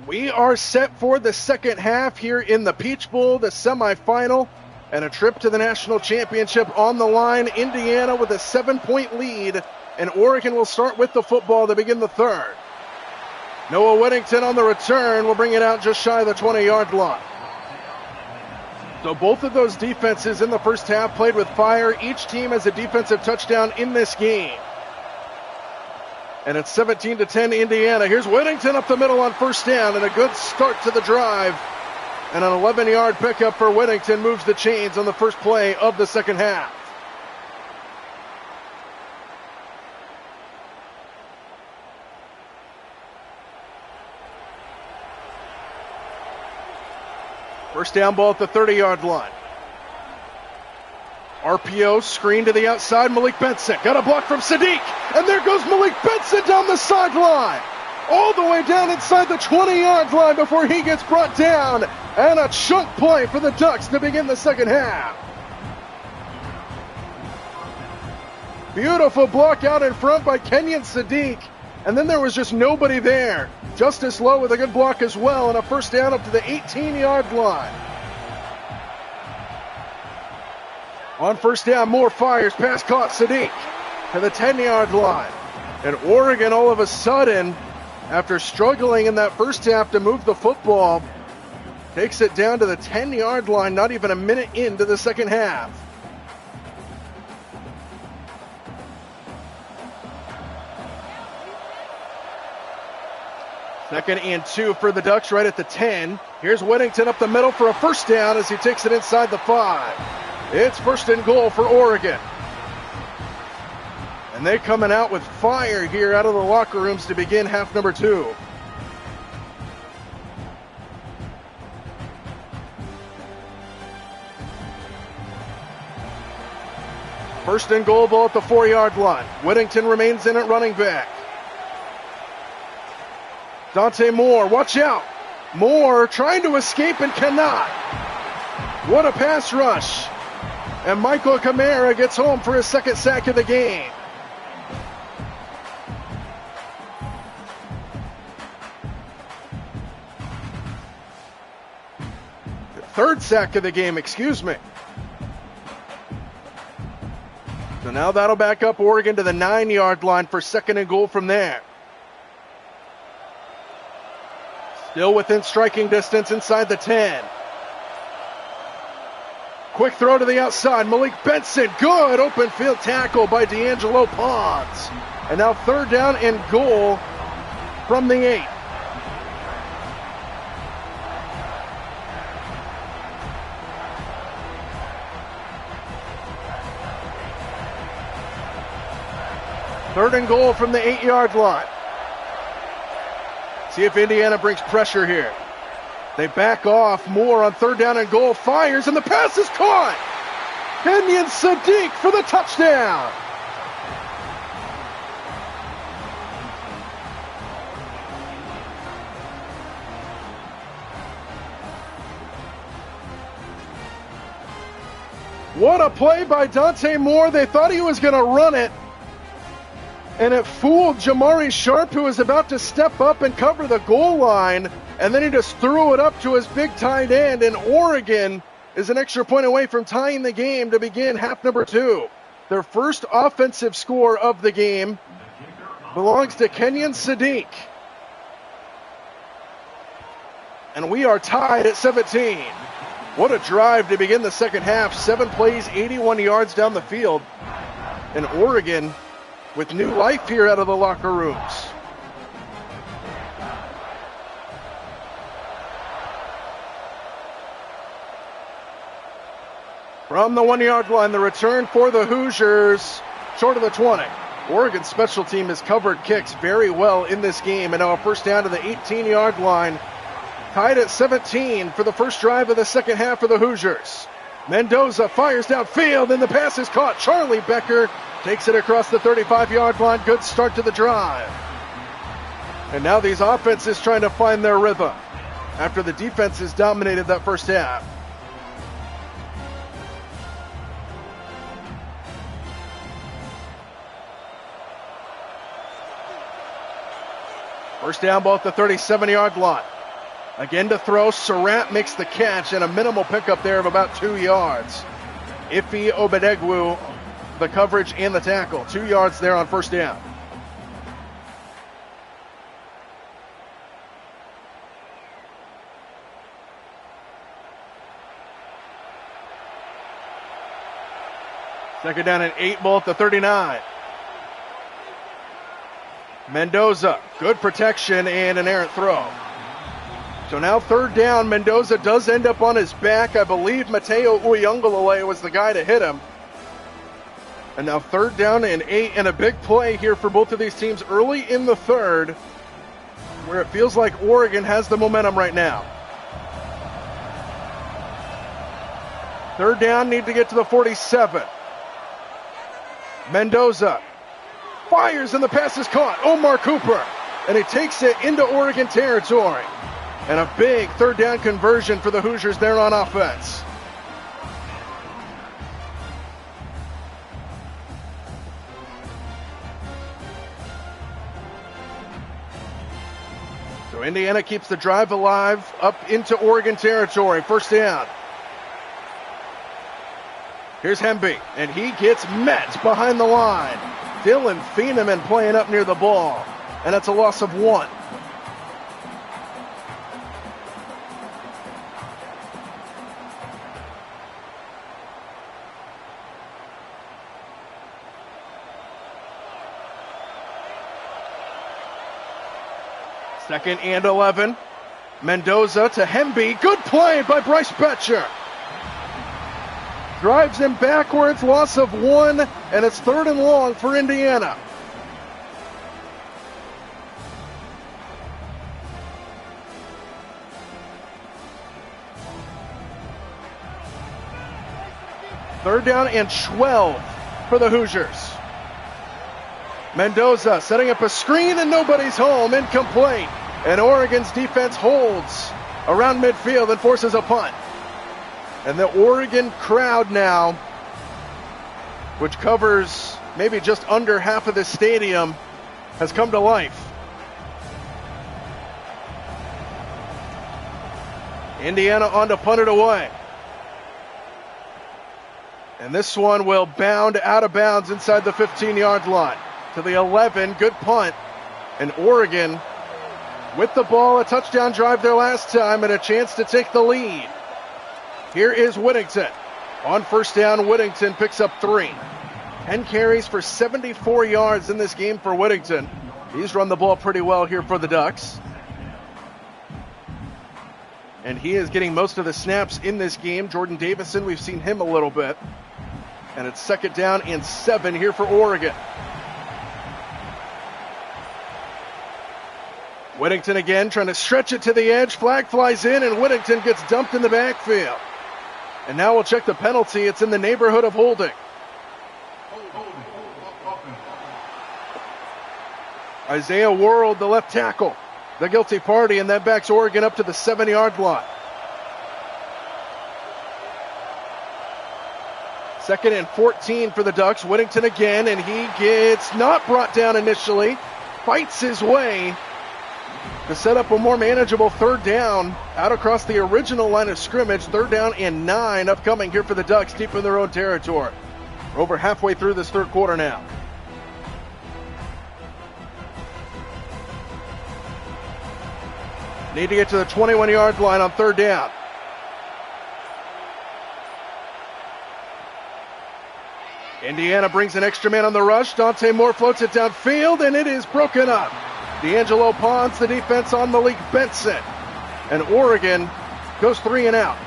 We are set for the second half here in the Peach Bowl, the semifinal, and a trip to the national championship on the line. Indiana with a 7-point lead, and Oregon will start with the football to begin the third. Noah Whittington on the return will bring it out just shy of the 20-yard line. So both of those defenses in the first half played with fire. Each team has a defensive touchdown in this game. And it's 17-10 Indiana. Here's Whittington up the middle on first down, and a good start to the drive. And an 11-yard pickup for Whittington moves the chains on the first play of the second half. First down ball at the 30-yard line. RPO screen to the outside. Malik Benson got a block from Sadiq, and there goes Malik Benson down the sideline, all the way down inside the 20-yard line before he gets brought down, and a chunk play for the Ducks to begin the second half. Beautiful block out in front by Kenyon Sadiq, and then there was just nobody there. Justice Lowe with a good block as well, and a first down up to the 18-yard line. On first down, Moore fires, pass caught, Sadiq to the 10-yard line. And Oregon all of a sudden, after struggling in that first half to move the football, takes it down to the 10-yard line, not even a minute into the second half. Second and 2 for the Ducks right at the 10. Here's Whittington up the middle for a first down as he takes it inside the 5. It's first and goal for Oregon. And they're coming out with fire here out of the locker rooms to begin half number 2. First and goal ball at the 4-yard line. Whittington remains in at running back. Dante Moore, watch out. Moore trying to escape and cannot. What a pass rush. And Michael Kamara gets home for his second sack of the game. Third sack of the game, excuse me. So now that'll back up Oregon to the 9-yard line for second and goal from there. Still within striking distance inside the 10. Quick throw to the outside. Malik Benson. Good open field tackle by D'Angelo Pons. And now third down and goal from the 8. Third and goal from the 8-yard line. See if Indiana brings pressure here. They back off. Moore on third down and goal. Fires, and the pass is caught. Kenyon Sadiq for the touchdown. What a play by Dante Moore. They thought he was going to run it. And it fooled Jamari Sharp, who was about to step up and cover the goal line, and then he just threw it up to his big tight end, and Oregon is an extra point away from tying the game to begin half number 2. Their first offensive score of the game belongs to Kenyon Sadiq. And we are tied at 17. What a drive to begin the second half. 7 plays, 81 yards down the field. And Oregon with new life here out of the locker rooms. From the 1-yard line, the return for the Hoosiers, short of the 20. Oregon's special team has covered kicks very well in this game, and now a first down to the 18-yard line. Tied at 17 for the first drive of the second half for the Hoosiers. Mendoza fires downfield, and the pass is caught. Charlie Becker takes it across the 35-yard line. Good start to the drive. And now these offenses trying to find their rhythm after the defenses dominated that first half. First down ball at the 37-yard line. Again to throw, Surratt makes the catch, and a minimal pickup there of about 2 yards. Ife Obedegwu, the coverage and the tackle. 2 yards there on first down. Second down and 8 ball at the 39. Mendoza, good protection and an errant throw. So now third down, Mendoza does end up on his back. I believe Mateo Uyunglele was the guy to hit him. And now third down and 8, and a big play here for both of these teams early in the third, where it feels like Oregon has the momentum right now. Third down, need to get to the 47. Mendoza fires, and the pass is caught. Omar Cooper, and he takes it into Oregon territory. And a big third down conversion for the Hoosiers there on offense. So Indiana keeps the drive alive up into Oregon territory. First down. Here's Hemby, and he gets met behind the line. Dylan Feeneman playing up near the ball, and that's a loss of 1. Second and 11. Mendoza to Hemby. Good play by Bryce Betcher. Drives him backwards, loss of 1, and it's third and long for Indiana. Third down and 12 for the Hoosiers. Mendoza setting up a screen, and nobody's home. Incomplete. And Oregon's defense holds around midfield and forces a punt. And the Oregon crowd now, which covers maybe just under half of the stadium, has come to life. Indiana on to punt it away. And this one will bound out of bounds inside the 15-yard line. To the 11, good punt. And Oregon with the ball, a touchdown drive their last time, and a chance to take the lead. Here is Whittington. On first down, Whittington picks up 3. 10 carries for 74 yards in this game for Whittington. He's run the ball pretty well here for the Ducks. And he is getting most of the snaps in this game. Jordan Davison, we've seen him a little bit. And it's second down and 7 here for Oregon. Whittington again trying to stretch it to the edge. Flag flies in, and Whittington gets dumped in the backfield. And now we'll check the penalty. It's in the neighborhood of holding. Isaiah World, the left tackle, the guilty party, and that backs Oregon up to the 7-yard line. 2nd and 14 for the Ducks. Whittington again, and he gets not brought down initially. Fights his way to set up a more manageable 3rd down out across the original line of scrimmage. 3rd down and 9 upcoming here for the Ducks deep in their own territory. We're over halfway through this 3rd quarter now. Need to get to the 21-yard line on 3rd down. Indiana brings an extra man on the rush. Dante Moore floats it downfield, and it is broken up. D'Angelo Pons, the defense on Malik Benson. And Oregon goes 3 and out.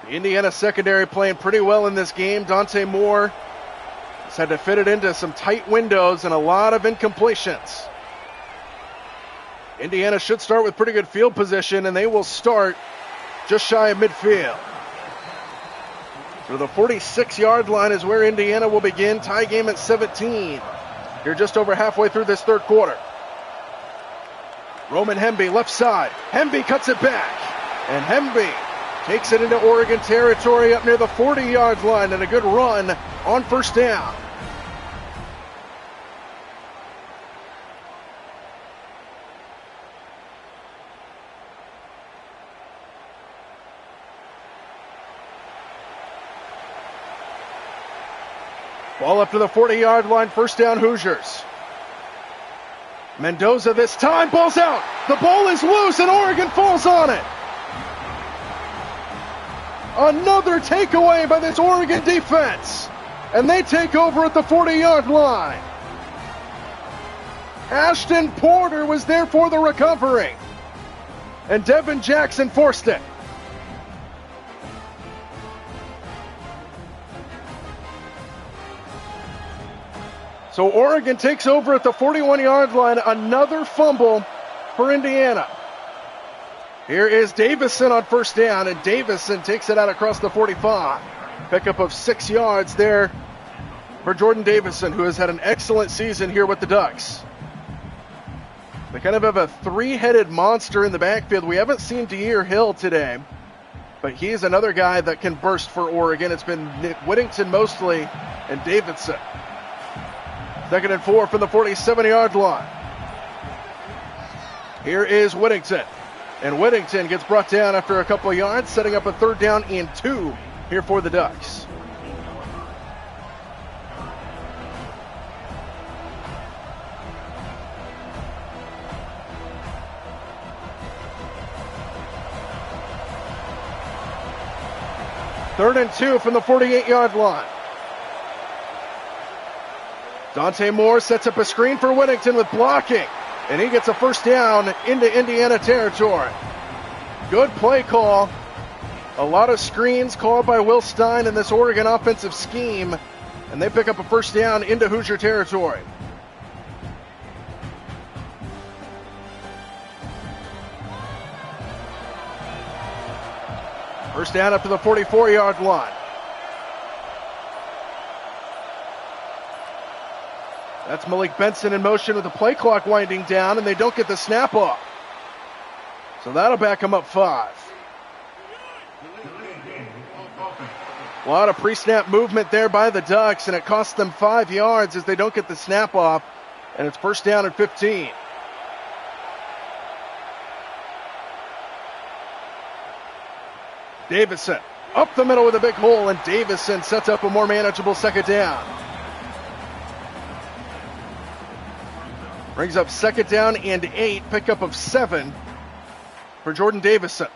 The Indiana secondary playing pretty well in this game. Dante Moore has had to fit it into some tight windows and a lot of incompletions. Indiana should start with pretty good field position, and they will start just shy of midfield. So the 46-yard line is where Indiana will begin. Tie game at 17. You're just over halfway through this 3rd quarter. Roman Hemby, left side. Hemby cuts it back. And Hemby takes it into Oregon territory up near the 40-yard line, and a good run on 1st down. Ball up to the 40-yard line, 1st down Hoosiers. Mendoza this time, ball's out. The ball is loose and Oregon falls on it. Another takeaway by this Oregon defense. And they take over at the 40-yard line. Ashton Porter was there for the recovery. And Devin Jackson forced it. So Oregon takes over at the 41-yard line. Another fumble for Indiana. Here is Davison on 1st down, and Davison takes it out across the 45. Pickup of 6 yards there for Jordan Davison, who has had an excellent season here with the Ducks. They kind of have a 3-headed monster in the backfield. We haven't seen De'Ir Hill today, but he is another guy that can burst for Oregon. It's been Whittington mostly and Davidson. 2nd and 4 from the 47-yard line. Here is Whittington. And Whittington gets brought down after a couple of yards, setting up a 3rd down and 2 here for the Ducks. Third and 2 from the 48-yard line. Dante Moore sets up a screen for Whittington with blocking, and he gets a 1st down into Indiana territory. Good play call. A lot of screens called by Will Stein in this Oregon offensive scheme, and they pick up a 1st down into Hoosier territory. First down up to the 44-yard line. That's Malik Benson in motion with the play clock winding down, and they don't get the snap off. So that'll back them up 5. A lot of pre-snap movement there by the Ducks, and it costs them 5 yards as they don't get the snap off, and it's 1st down and 15. Davison up the middle with a big hole, and Davison sets up a more manageable 2nd down. Brings up 2nd down and 8, pickup of 7 for Jordan Davison.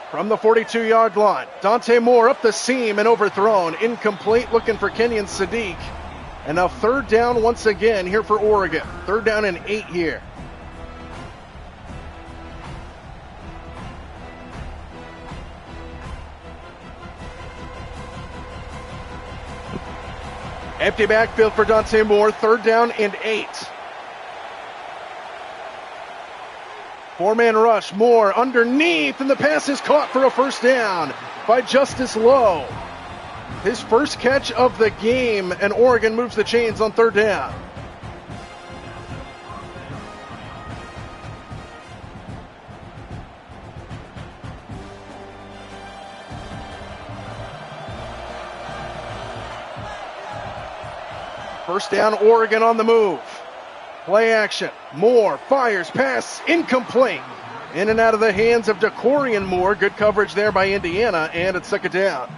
From the 42-yard line, Dante Moore up the seam and overthrown. Incomplete, looking for Kenyon Sadiq. And now 3rd down once again here for Oregon. 3rd down and 8 here. Empty backfield for Dante Moore, 3rd down and 8. Four-man rush, Moore underneath, and the pass is caught for a first down by Justice Lowe. His first catch of the game, and Oregon moves the chains on third down. First down, Oregon on the move. Play action. Moore fires, pass incomplete. In and out of the hands of DeCorian Moore. Good coverage there by Indiana, and it's second down.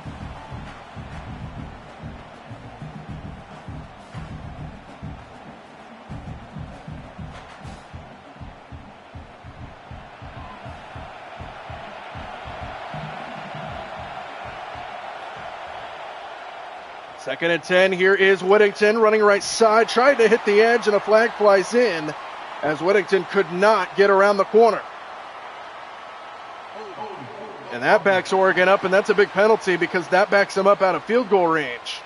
Second and 10, here is Whittington running right side, tried to hit the edge, and a flag flies in as Whittington could not get around the corner. And that backs Oregon up, and that's a big penalty because that backs them up out of field goal range.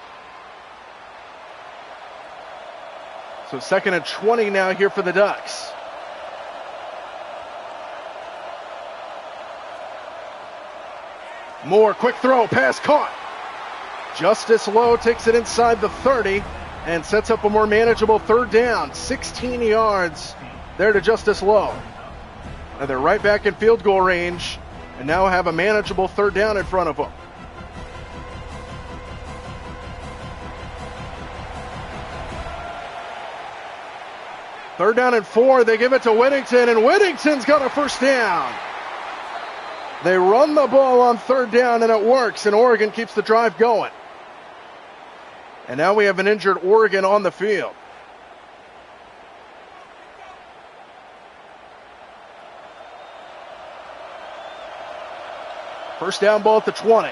So second and 20 now here for the Ducks. Moore, quick throw, pass caught. Justice Lowe takes it inside the 30 and sets up a more manageable third down. 16 yards there to Justice Lowe. Now they're right back in field goal range and now have a manageable third down in front of them. Third down and 4, they give it to Whittington, and Whittington's got a first down. They run the ball on third down, and it works, and Oregon keeps the drive going. And now we have an injured Oregon on the field. First down ball at the 20.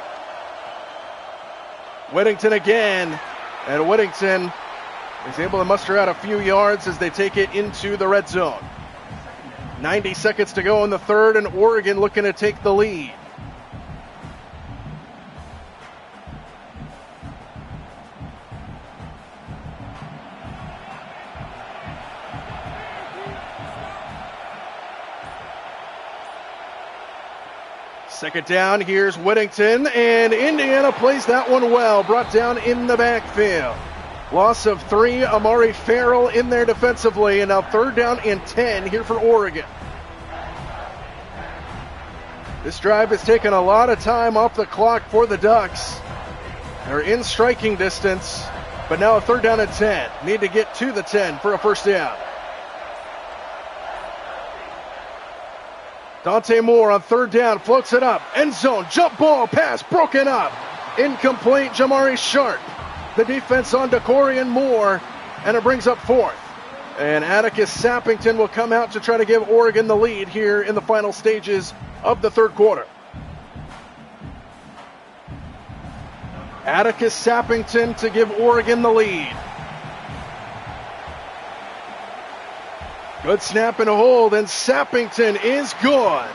Whittington again, and Whittington is able to muster out a few yards as they take it into the red zone. 90 seconds to go in the third, and Oregon looking to take the lead. Second down, here's Whittington, and Indiana plays that one well, brought down in the backfield. Loss of 3, Amari Farrell in there defensively, and now third down and 10 here for Oregon. This drive has taken a lot of time off the clock for the Ducks. They're in striking distance, but now a third down and 10. Need to get to the 10 for a first down. Dante Moore on third down, floats it up, end zone, jump ball, pass broken up. Incomplete, Jamari Sharp. The defense on DeCorian Moore, and it brings up fourth. And Atticus Sappington will come out to try to give Oregon the lead here in the final stages of the third quarter. Atticus Sappington to give Oregon the lead. Good snap and hold, and Sappington is good.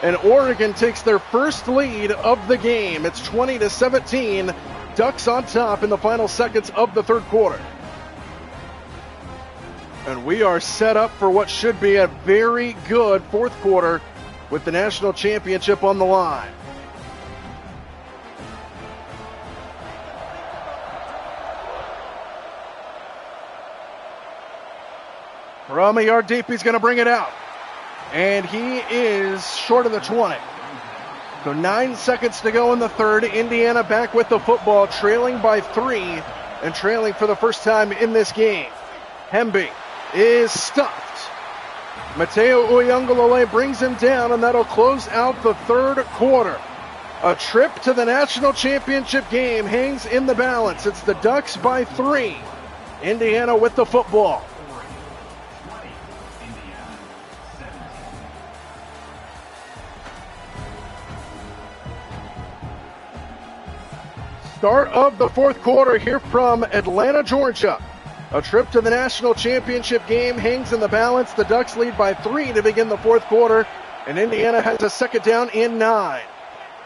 And Oregon takes their first lead of the game. It's 20-17. Ducks on top in the final seconds of the third quarter. And we are set up for what should be a very good fourth quarter with the national championship on the line. From a yard deep, he's going to bring it out. And he is short of the 20. So 9 seconds to go in the third. Indiana back with the football, trailing by 3 and trailing for the first time in this game. Hemby is stuffed. Mateo Uyunglele brings him down, and that'll close out the third quarter. A trip to the national championship game hangs in the balance. It's the Ducks by 3. Indiana with the football. Start of the fourth quarter here from Atlanta, Georgia. A trip to the national championship game hangs in the balance. The Ducks lead by 3 to begin the fourth quarter, and Indiana has a second down and 9.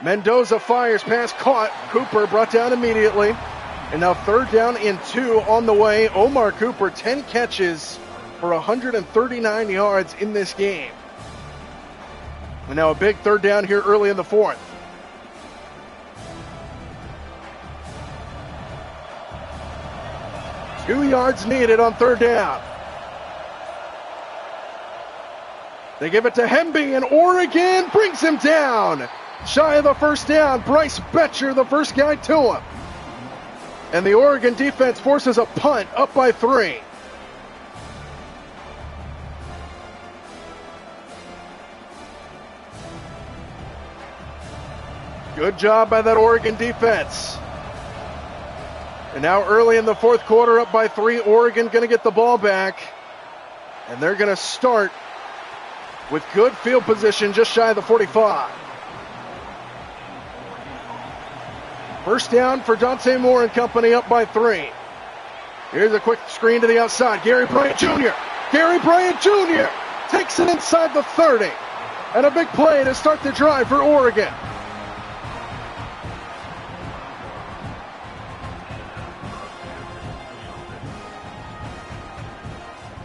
Mendoza fires, pass caught. Cooper brought down immediately. And now third down and 2 on the way. Omar Cooper, 10 catches for 139 yards in this game. And now a big third down here early in the fourth. Two yards needed on third down. They give it to Hemby, and Oregon brings him down. Shy of the first down, Bryce Betcher, the first guy to him. And the Oregon defense forces a punt, up by 3. Good job by that Oregon defense. And now early in the fourth quarter, up by 3, Oregon going to get the ball back. And they're going to start with good field position just shy of the 45. First down for Dante Moore and company, up by 3. Here's a quick screen to the outside. Gary Bryant Jr. Gary Bryant Jr. takes it inside the 30. And a big play to start the drive for Oregon.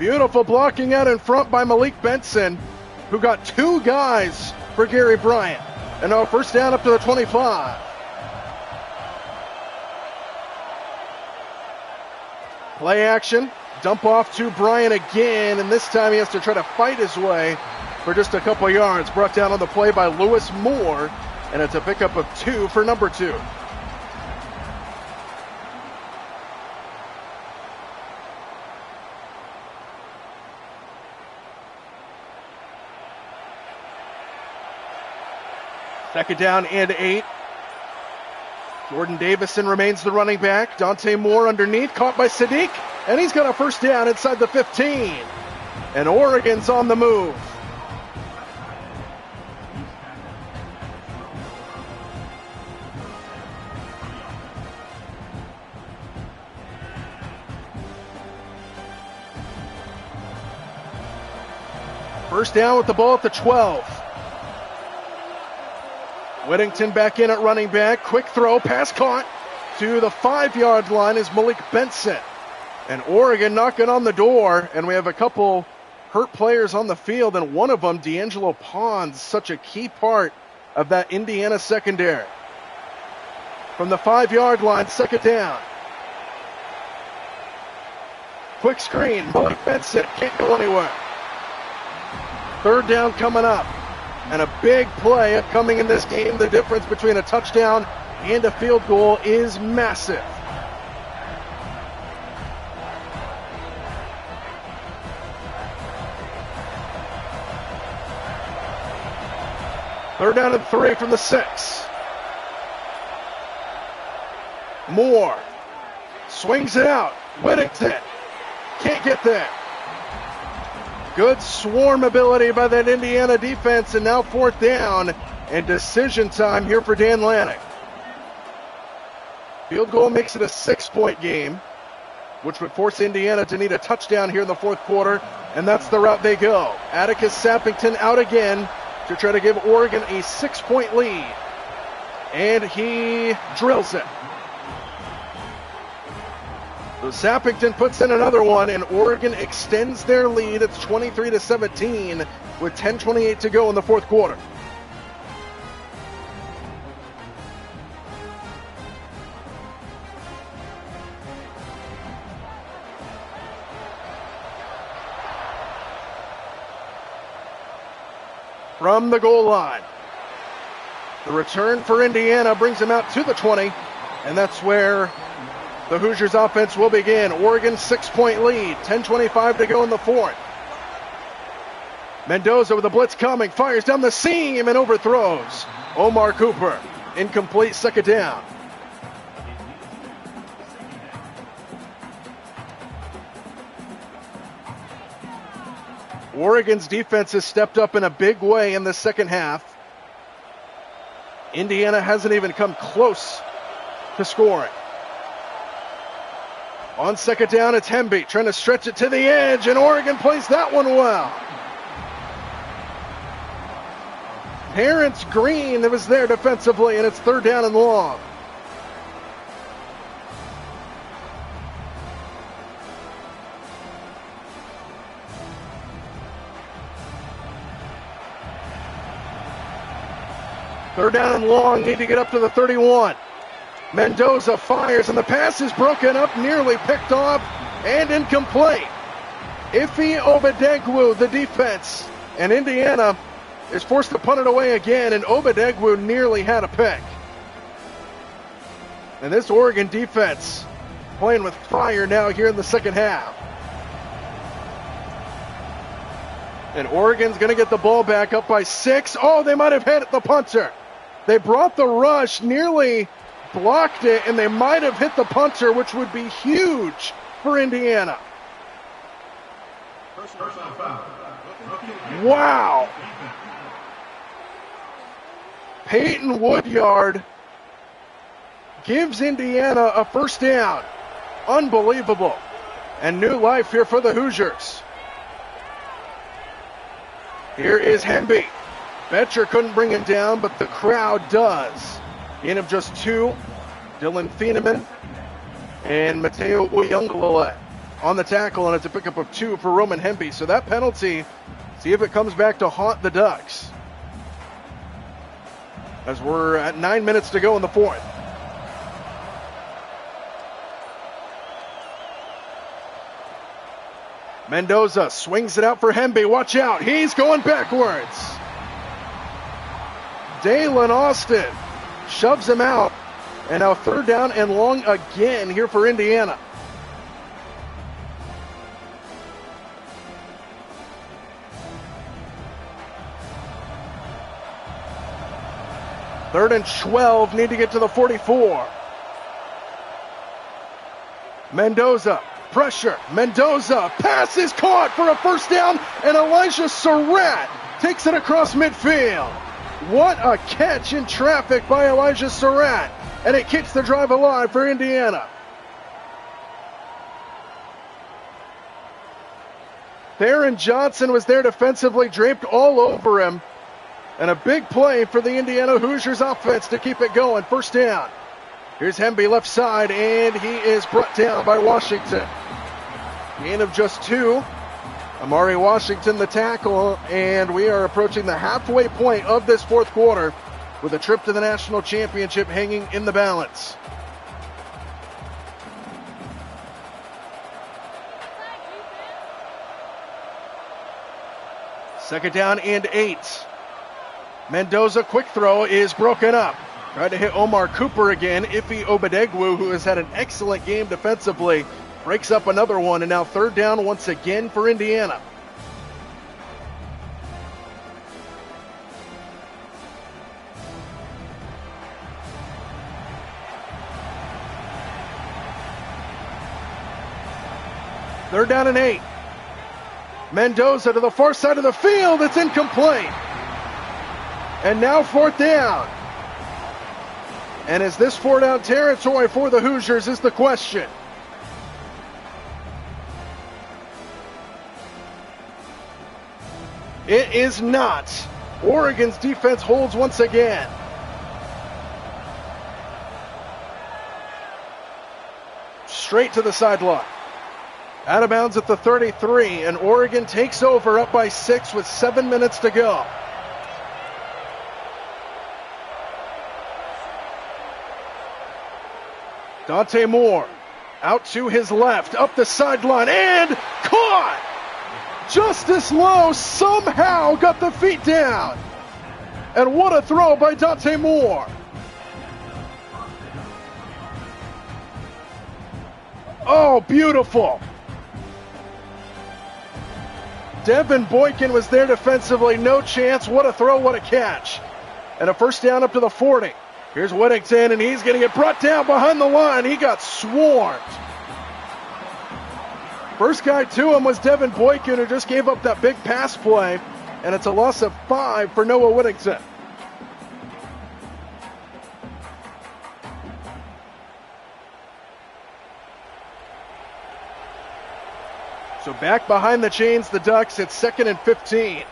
Beautiful blocking out in front by Malik Benson, who got 2 guys for Gary Bryant. And now first down up to the 25. Play action, dump off to Bryant again, and this time he has to try to fight his way for just a couple yards. Brought down on the play by Lewis Moore, and it's a pickup of 2 for number 2. Second down and 8. Jordan Davison remains the running back. Dante Moore underneath, caught by Sadiq, and he's got a first down inside the 15. And Oregon's on the move. First down with the ball at the 12. Whittington back in at running back. Quick throw, pass caught to the 5-yard line is Malik Benson. And Oregon knocking on the door, and we have a couple hurt players on the field, and one of them, D'Angelo Pons, such a key part of that Indiana secondary. From the 5-yard line, second down. Quick screen, Malik Benson can't go anywhere. Third down coming up. And a big play upcoming in this game. The difference between a touchdown and a field goal is massive. Third down and 3 from the 6. Moore swings it out. Whittington can't get there. Good swarm ability by that Indiana defense, and now fourth down and decision time here for Dan Lanning. Field goal makes it a 6-point game, which would force Indiana to need a touchdown here in the fourth quarter, and that's the route they go. Atticus Sappington out again to try to give Oregon a 6-point lead, and he drills it. So Sappington puts in another one, and Oregon extends their lead. It's 23-17 with 10:28 to go in the fourth quarter. From the goal line, the return for Indiana brings them out to the 20, and that's where the Hoosiers offense will begin. Oregon 6-point lead, 10:25 to go in the fourth. Mendoza with a blitz coming, fires down the seam and overthrows Omar Cooper. Incomplete, second down. Oregon's defense has stepped up in a big way in the second half. Indiana hasn't even come close to scoring. On second down, it's Hemby trying to stretch it to the edge, and Oregon plays that one well. Terrence Green that was there defensively, and it's third down and long. Third down and long, need to get up to the 31. Mendoza fires, and the pass is broken up, nearly picked off, and incomplete. Ife Obadegwu, the defense, and Indiana is forced to punt it away again, and Obadegwu nearly had a pick. And this Oregon defense playing with fire now here in the second half. And Oregon's going to get the ball back up by 6. Oh, they might have hit the punter. They brought the rush, nearly blocked it, and they might have hit the punter, which would be huge for Indiana. Wow. Peyton Woodyard gives Indiana a first down. Unbelievable. And new life here for the Hoosiers. Here is Hemby. Betcher couldn't bring him down, but the crowd does. In of just 2, Dylan Thieneman and Mateo Uyunglele on the tackle, and it's a pickup of 2 for Roman Hemby. So that penalty, see if it comes back to haunt the Ducks. As we're at 9 minutes to go in the fourth. Mendoza swings it out for Hemby. Watch out. He's going backwards. Dalen Austin shoves him out. And now third down and long again here for Indiana. Third and 12, need to get to the 44. Mendoza, pressure. Mendoza, pass is caught for a first down, and Elijah Surratt takes it across midfield. What a catch in traffic by Elijah Surratt, and it keeps the drive alive for Indiana. Theron Johnson was there defensively, draped all over him. And a big play for the Indiana Hoosiers offense to keep it going. First down. Here's Hemby left side, and he is brought down by Washington. Gain of just 2. Amari Washington the tackle, and we are approaching the halfway point of this fourth quarter with a trip to the national championship hanging in the balance. Second down and 8. Mendoza, quick throw is broken up. Tried to hit Omar Cooper again. Ife Obadegwu, who has had an excellent game defensively, breaks up another one, and now third down once again for Indiana. Third down and 8. Mendoza to the far side of the field. It's incomplete. And now fourth down. And is this 4-down territory for the Hoosiers is the question. It is not. Oregon's defense holds once again. Straight to the sideline. Out of bounds at the 33, and Oregon takes over up by 6 with 7 minutes to go. Dante Moore out to his left, up the sideline, and caught! Justice Lowe somehow got the feet down. And what a throw by Dante Moore. Oh, beautiful. Devin Boykin was there defensively, no chance. What a throw, what a catch. And a first down up to the 40. Here's Whittington, and he's going to get brought down behind the line. He got swarmed. First guy to him was Devin Boykin, who just gave up that big pass play, and it's a loss of 5 for Noah Whittington. So back behind the chains, the Ducks. It's 2nd and 15.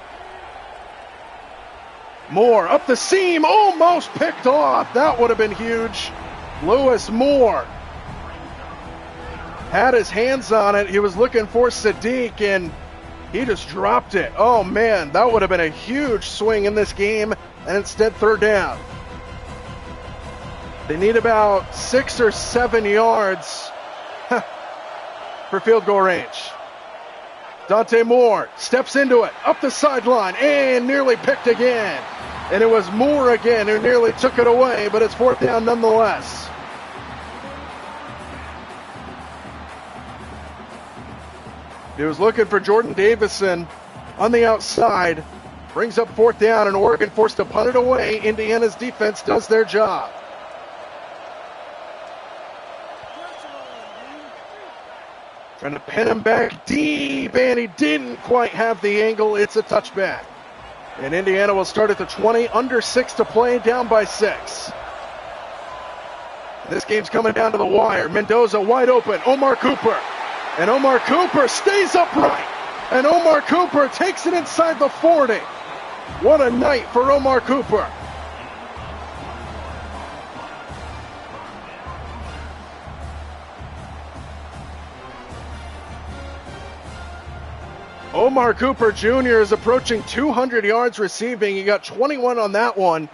Moore up the seam, almost picked off. That would have been huge. Lewis Moore had his hands on it. He was looking for Sadiq, and he just dropped it. Oh, man, that would have been a huge swing in this game, and instead third down. They need about 6 or 7 yards for field goal range. Dante Moore steps into it, up the sideline, and nearly picked again. And it was Moore again who nearly took it away, but it's 4th down nonetheless. He was looking for Jordan Davison on the outside. Brings up 4th down, and Oregon forced to punt it away. Indiana's defense does their job. Trying to pin him back deep, and he didn't quite have the angle. It's a touchback. And Indiana will start at the 20, under 6 to play, down by 6. This game's coming down to the wire. Mendoza wide open, Omar Cooper. And Omar Cooper stays upright. And Omar Cooper takes it inside the 40. What a night for Omar Cooper. Omar Cooper Jr. is approaching 200 yards receiving. He got 21 on that one.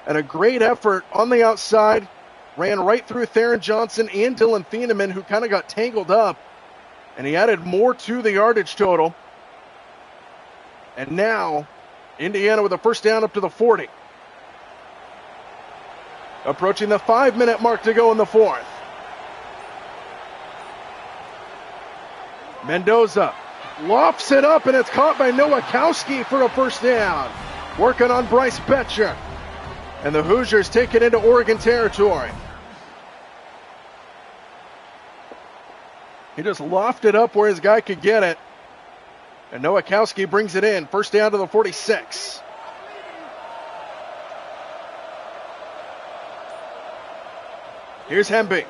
And a great effort on the outside. Ran right through Theron Johnson and Dylan Thieneman, who kind of got tangled up. And he added more to the yardage total. And now, Indiana with a 1st down up to the 40. Approaching the 5-minute mark to go in the 4th. Mendoza lofts it up, and it's caught by Nowakowski for a 1st down. Working on Bryce Betcher. And the Hoosiers take it into Oregon territory. He just lofted up where his guy could get it. And Nowakowski brings it in. 1st down to the 46. Here's Hemby.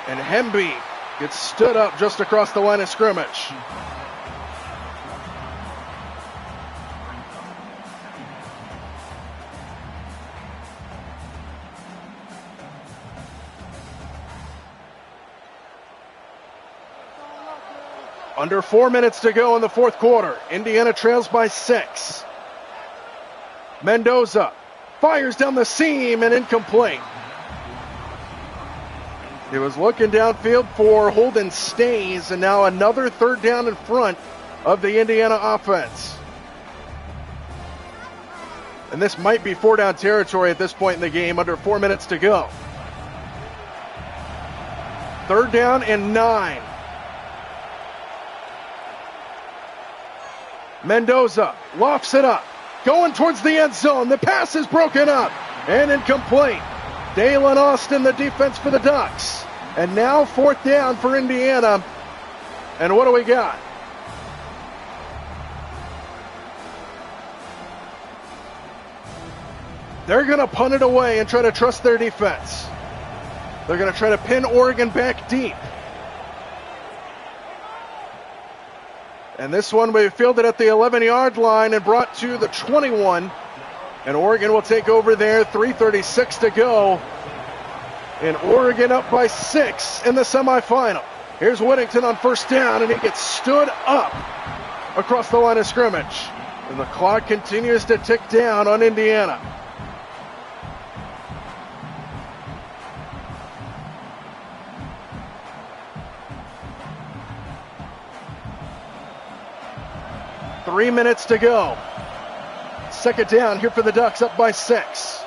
And Hemby gets stood up just across the line of scrimmage. Under 4 minutes to go in the 4th quarter. Indiana trails by 6. Mendoza fires down the seam and incomplete. He was looking downfield for Holden Stays, and now another 3rd down in front of the Indiana offense. And this might be 4-down territory at this point in the game, under 4 minutes to go. 3rd down and 9. Mendoza lofts it up, going towards the end zone. The pass is broken up and incomplete. Dalen Austin, the defense for the Ducks. And now 4th down for Indiana. And what do we got? They're going to punt it away and try to trust their defense. They're going to try to pin Oregon back deep. And this one we fielded at the 11-yard line and brought to the 21. And Oregon will take over there. 3:36 to go. And Oregon up by 6 in the semifinal. Here's Whittington on 1st down, and he gets stood up across the line of scrimmage. And the clock continues to tick down on Indiana. Three minutes to go. 2nd down here for the Ducks, up by 6.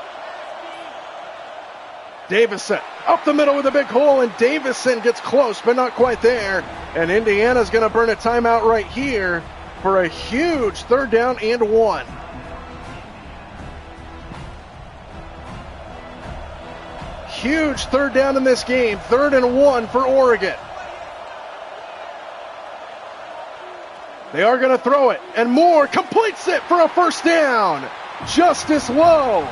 Davison up the middle with a big hole, and Davison gets close, but not quite there. And Indiana's going to burn a timeout right here for a huge 3rd down and 1. Huge 3rd down in this game, 3rd and 1 for Oregon. They are going to throw it, and Moore completes it for a 1st down. Justice Lowe.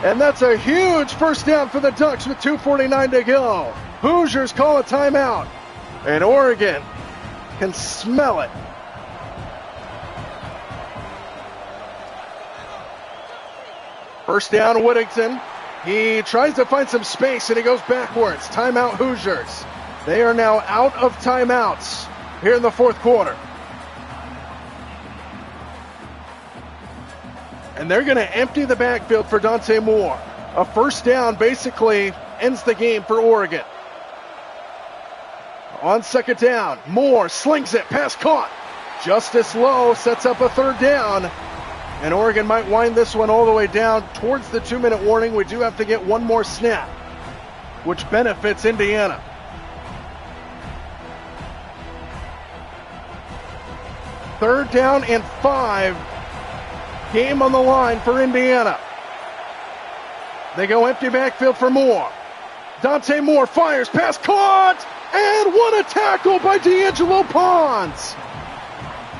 And that's a huge 1st down for the Ducks with 2:49 to go. Hoosiers call a timeout, and Oregon can smell it. First down, Whittington. He tries to find some space, and he goes backwards. Timeout, Hoosiers. They are now out of timeouts here in the 4th quarter. And they're going to empty the backfield for Dante Moore. A 1st down basically ends the game for Oregon. On second down, Moore slings it, pass caught. Justice Lowe sets up a third down. And Oregon might wind this one all the way down towards the 2-minute warning. We do have to get one more snap, which benefits Indiana. Third down and 5. Game on the line for Indiana. They go empty backfield for Moore. Dante Moore fires, pass caught, and what a tackle by D'Angelo Pons.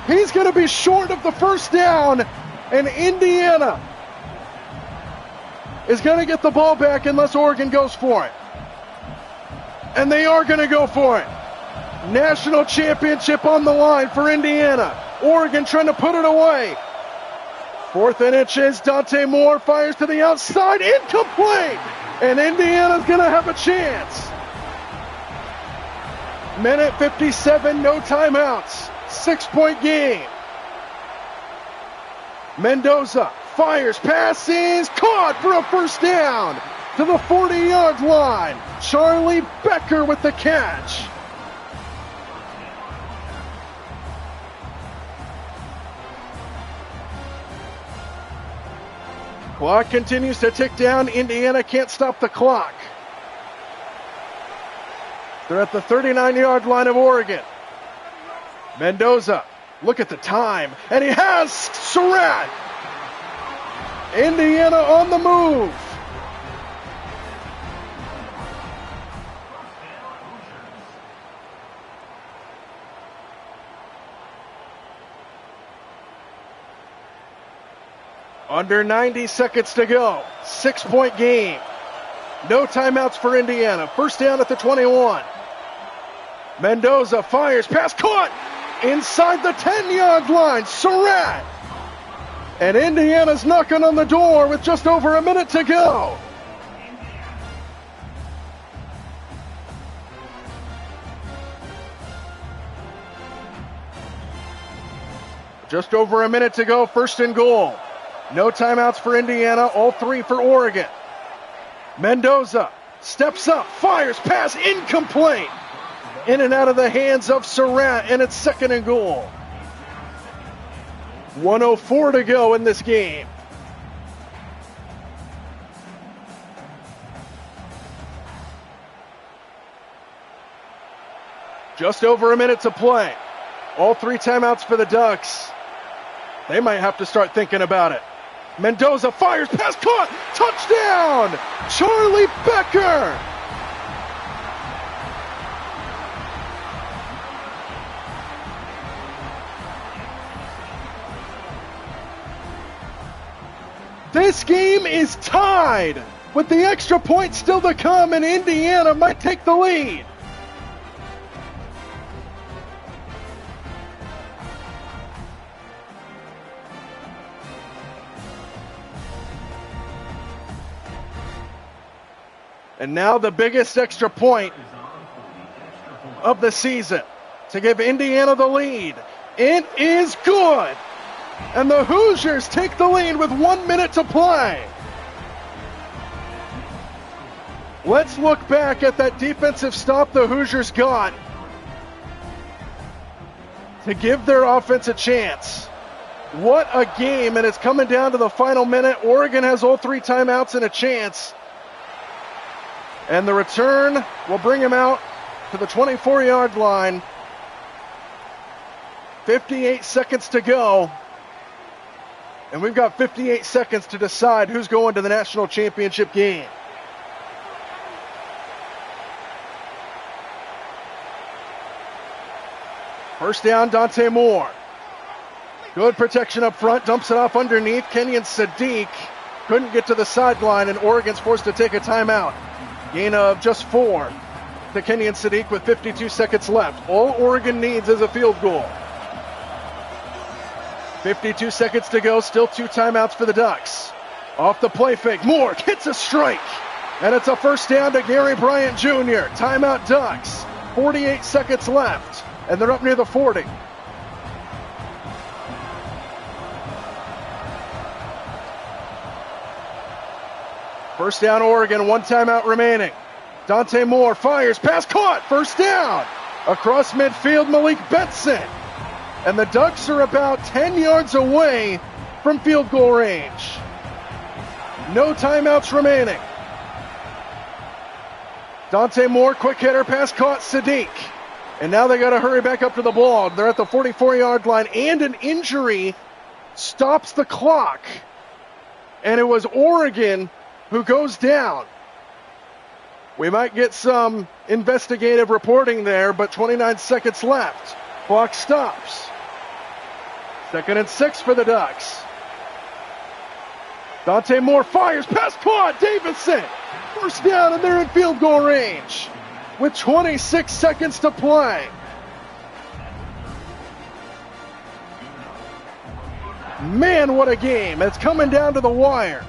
He's going to be short of the first down, and Indiana is going to get the ball back unless Oregon goes for it. And they are going to go for it. National championship on the line for Indiana. Oregon trying to put it away. 4th and inches, Dante Moore fires to the outside, incomplete! And Indiana's going to have a chance. Minute 57, no timeouts. 6-point game. Mendoza fires, passes, caught for a first down to the 40-yard line. Charlie Becker with the catch. Clock continues to tick down. Indiana can't stop the clock. They're at the 39-yard line of Oregon. Mendoza, look at the time, and he has Surratt. Indiana on the move. Under 90 seconds to go. 6-point game. No timeouts for Indiana. First down at the 21. Mendoza fires, pass caught inside the 10-yard line. Surratt. And Indiana's knocking on the door with just over a minute to go. Just over a minute to go, first and goal. No timeouts for Indiana, all 3 for Oregon. Mendoza steps up, fires, pass incomplete. In and out of the hands of Surratt, and it's second and goal. 1:04 to go in this game. Just over a minute to play. All 3 timeouts for the Ducks. They might have to start thinking about it. Mendoza fires, pass caught, touchdown! Charlie Becker! This game is tied with the extra point still to come, and Indiana might take the lead. And now the biggest extra point of the season to give Indiana the lead. It is good. And the Hoosiers take the lead with 1 minute to play. Let's look back at that defensive stop the Hoosiers got to give their offense a chance. What a game, and it's coming down to the final minute. Oregon has all 3 timeouts and a chance. And the return will bring him out to the 24-yard line. 58 seconds to go. And we've got 58 seconds to decide who's going to the national championship game. First down, Dante Moore. Good protection up front, dumps it off underneath. Kenyon Sadiq couldn't get to the sideline, and Oregon's forced to take a timeout. Gain of just 4 to Kenyon Sadiq with 52 seconds left. All Oregon needs is a field goal. 52 seconds to go, still 2 timeouts for the Ducks. Off the play fake, Moore hits a strike. And it's a first down to Gary Bryant Jr. Timeout Ducks. 48 seconds left, and they're up near the 40. First down Oregon, 1 timeout remaining. Dante Moore fires, pass caught, first down. Across midfield, Malik Betson. And the Ducks are about 10 yards away from field goal range. No timeouts remaining. Dante Moore, quick hitter, pass caught, Sadiq. And now they got to hurry back up to the ball. They're at the 44-yard line, and an injury stops the clock. And it was Oregon who goes down. We might get some investigative reporting there, but 29 seconds left. Clock stops. 2nd and 6 for the Ducks. Dante Moore fires, pass caught, Davidson. First down, and they're in field goal range with 26 seconds to play. Man, what a game. It's coming down to the wire.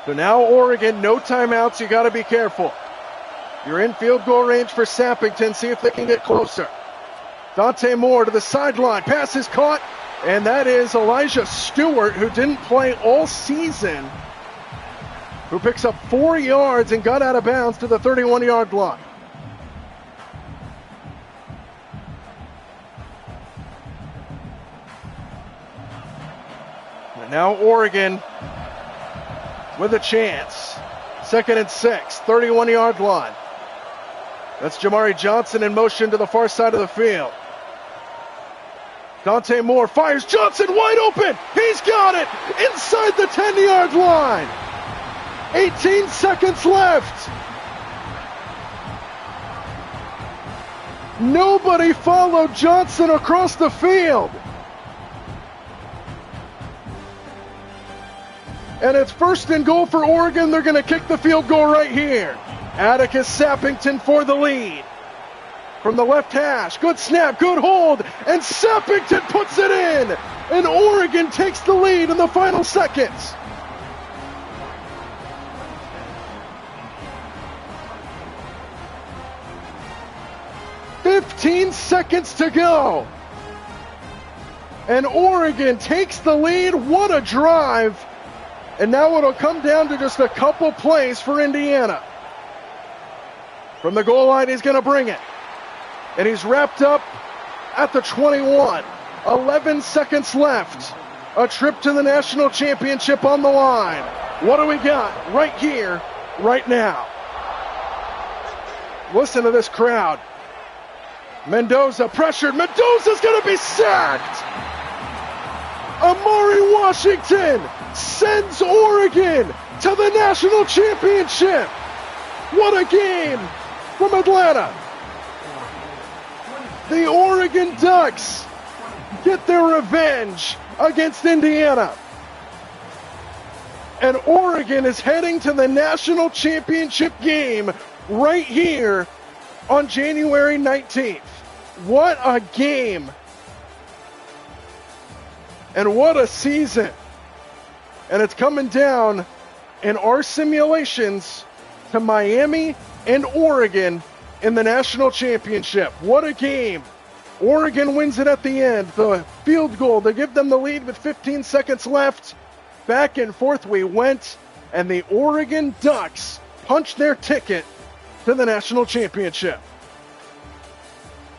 So now Oregon, no timeouts. You got to be careful. You're in field goal range for Sappington. See if they can get closer. Dante Moore to the sideline. Pass is caught. And that is Elijah Stewart, who didn't play all season, who picks up 4 yards and got out of bounds to the 31-yard line. And now Oregon with a chance. 2nd and 6, 31-yard line. That's Jamari Johnson in motion to the far side of the field. Dante Moore fires, Johnson wide open. He's got it inside the 10-yard line. 18 seconds left. Nobody followed Johnson across the field. And it's 1st and goal for Oregon. They're going to kick the field goal right here. Atticus Sappington for the lead. From the left hash, good snap, good hold, and Sappington puts it in. And Oregon takes the lead in the final seconds. "15 seconds to go. And Oregon takes the lead. What a drive. And now it'll come down to just a couple plays for Indiana. From the goal line, he's going to bring it. And he's wrapped up at the 21. 11 seconds left. A trip to the national championship on the line. What do we got right here, right now? Listen to this crowd. Mendoza pressured. Mendoza's going to be sacked. Amari Washington sends Oregon to the national championship. What a game from Atlanta. The Oregon Ducks get their revenge against Indiana. And Oregon is heading to the national championship game right here on January 19th. What a game. And what a season. And it's coming down in our simulations to Miami and Oregon in the national championship. What a game. Oregon wins it at the end. The field goal to give them the lead with 15 seconds left. Back and forth we went, and the Oregon Ducks punched their ticket to the national championship.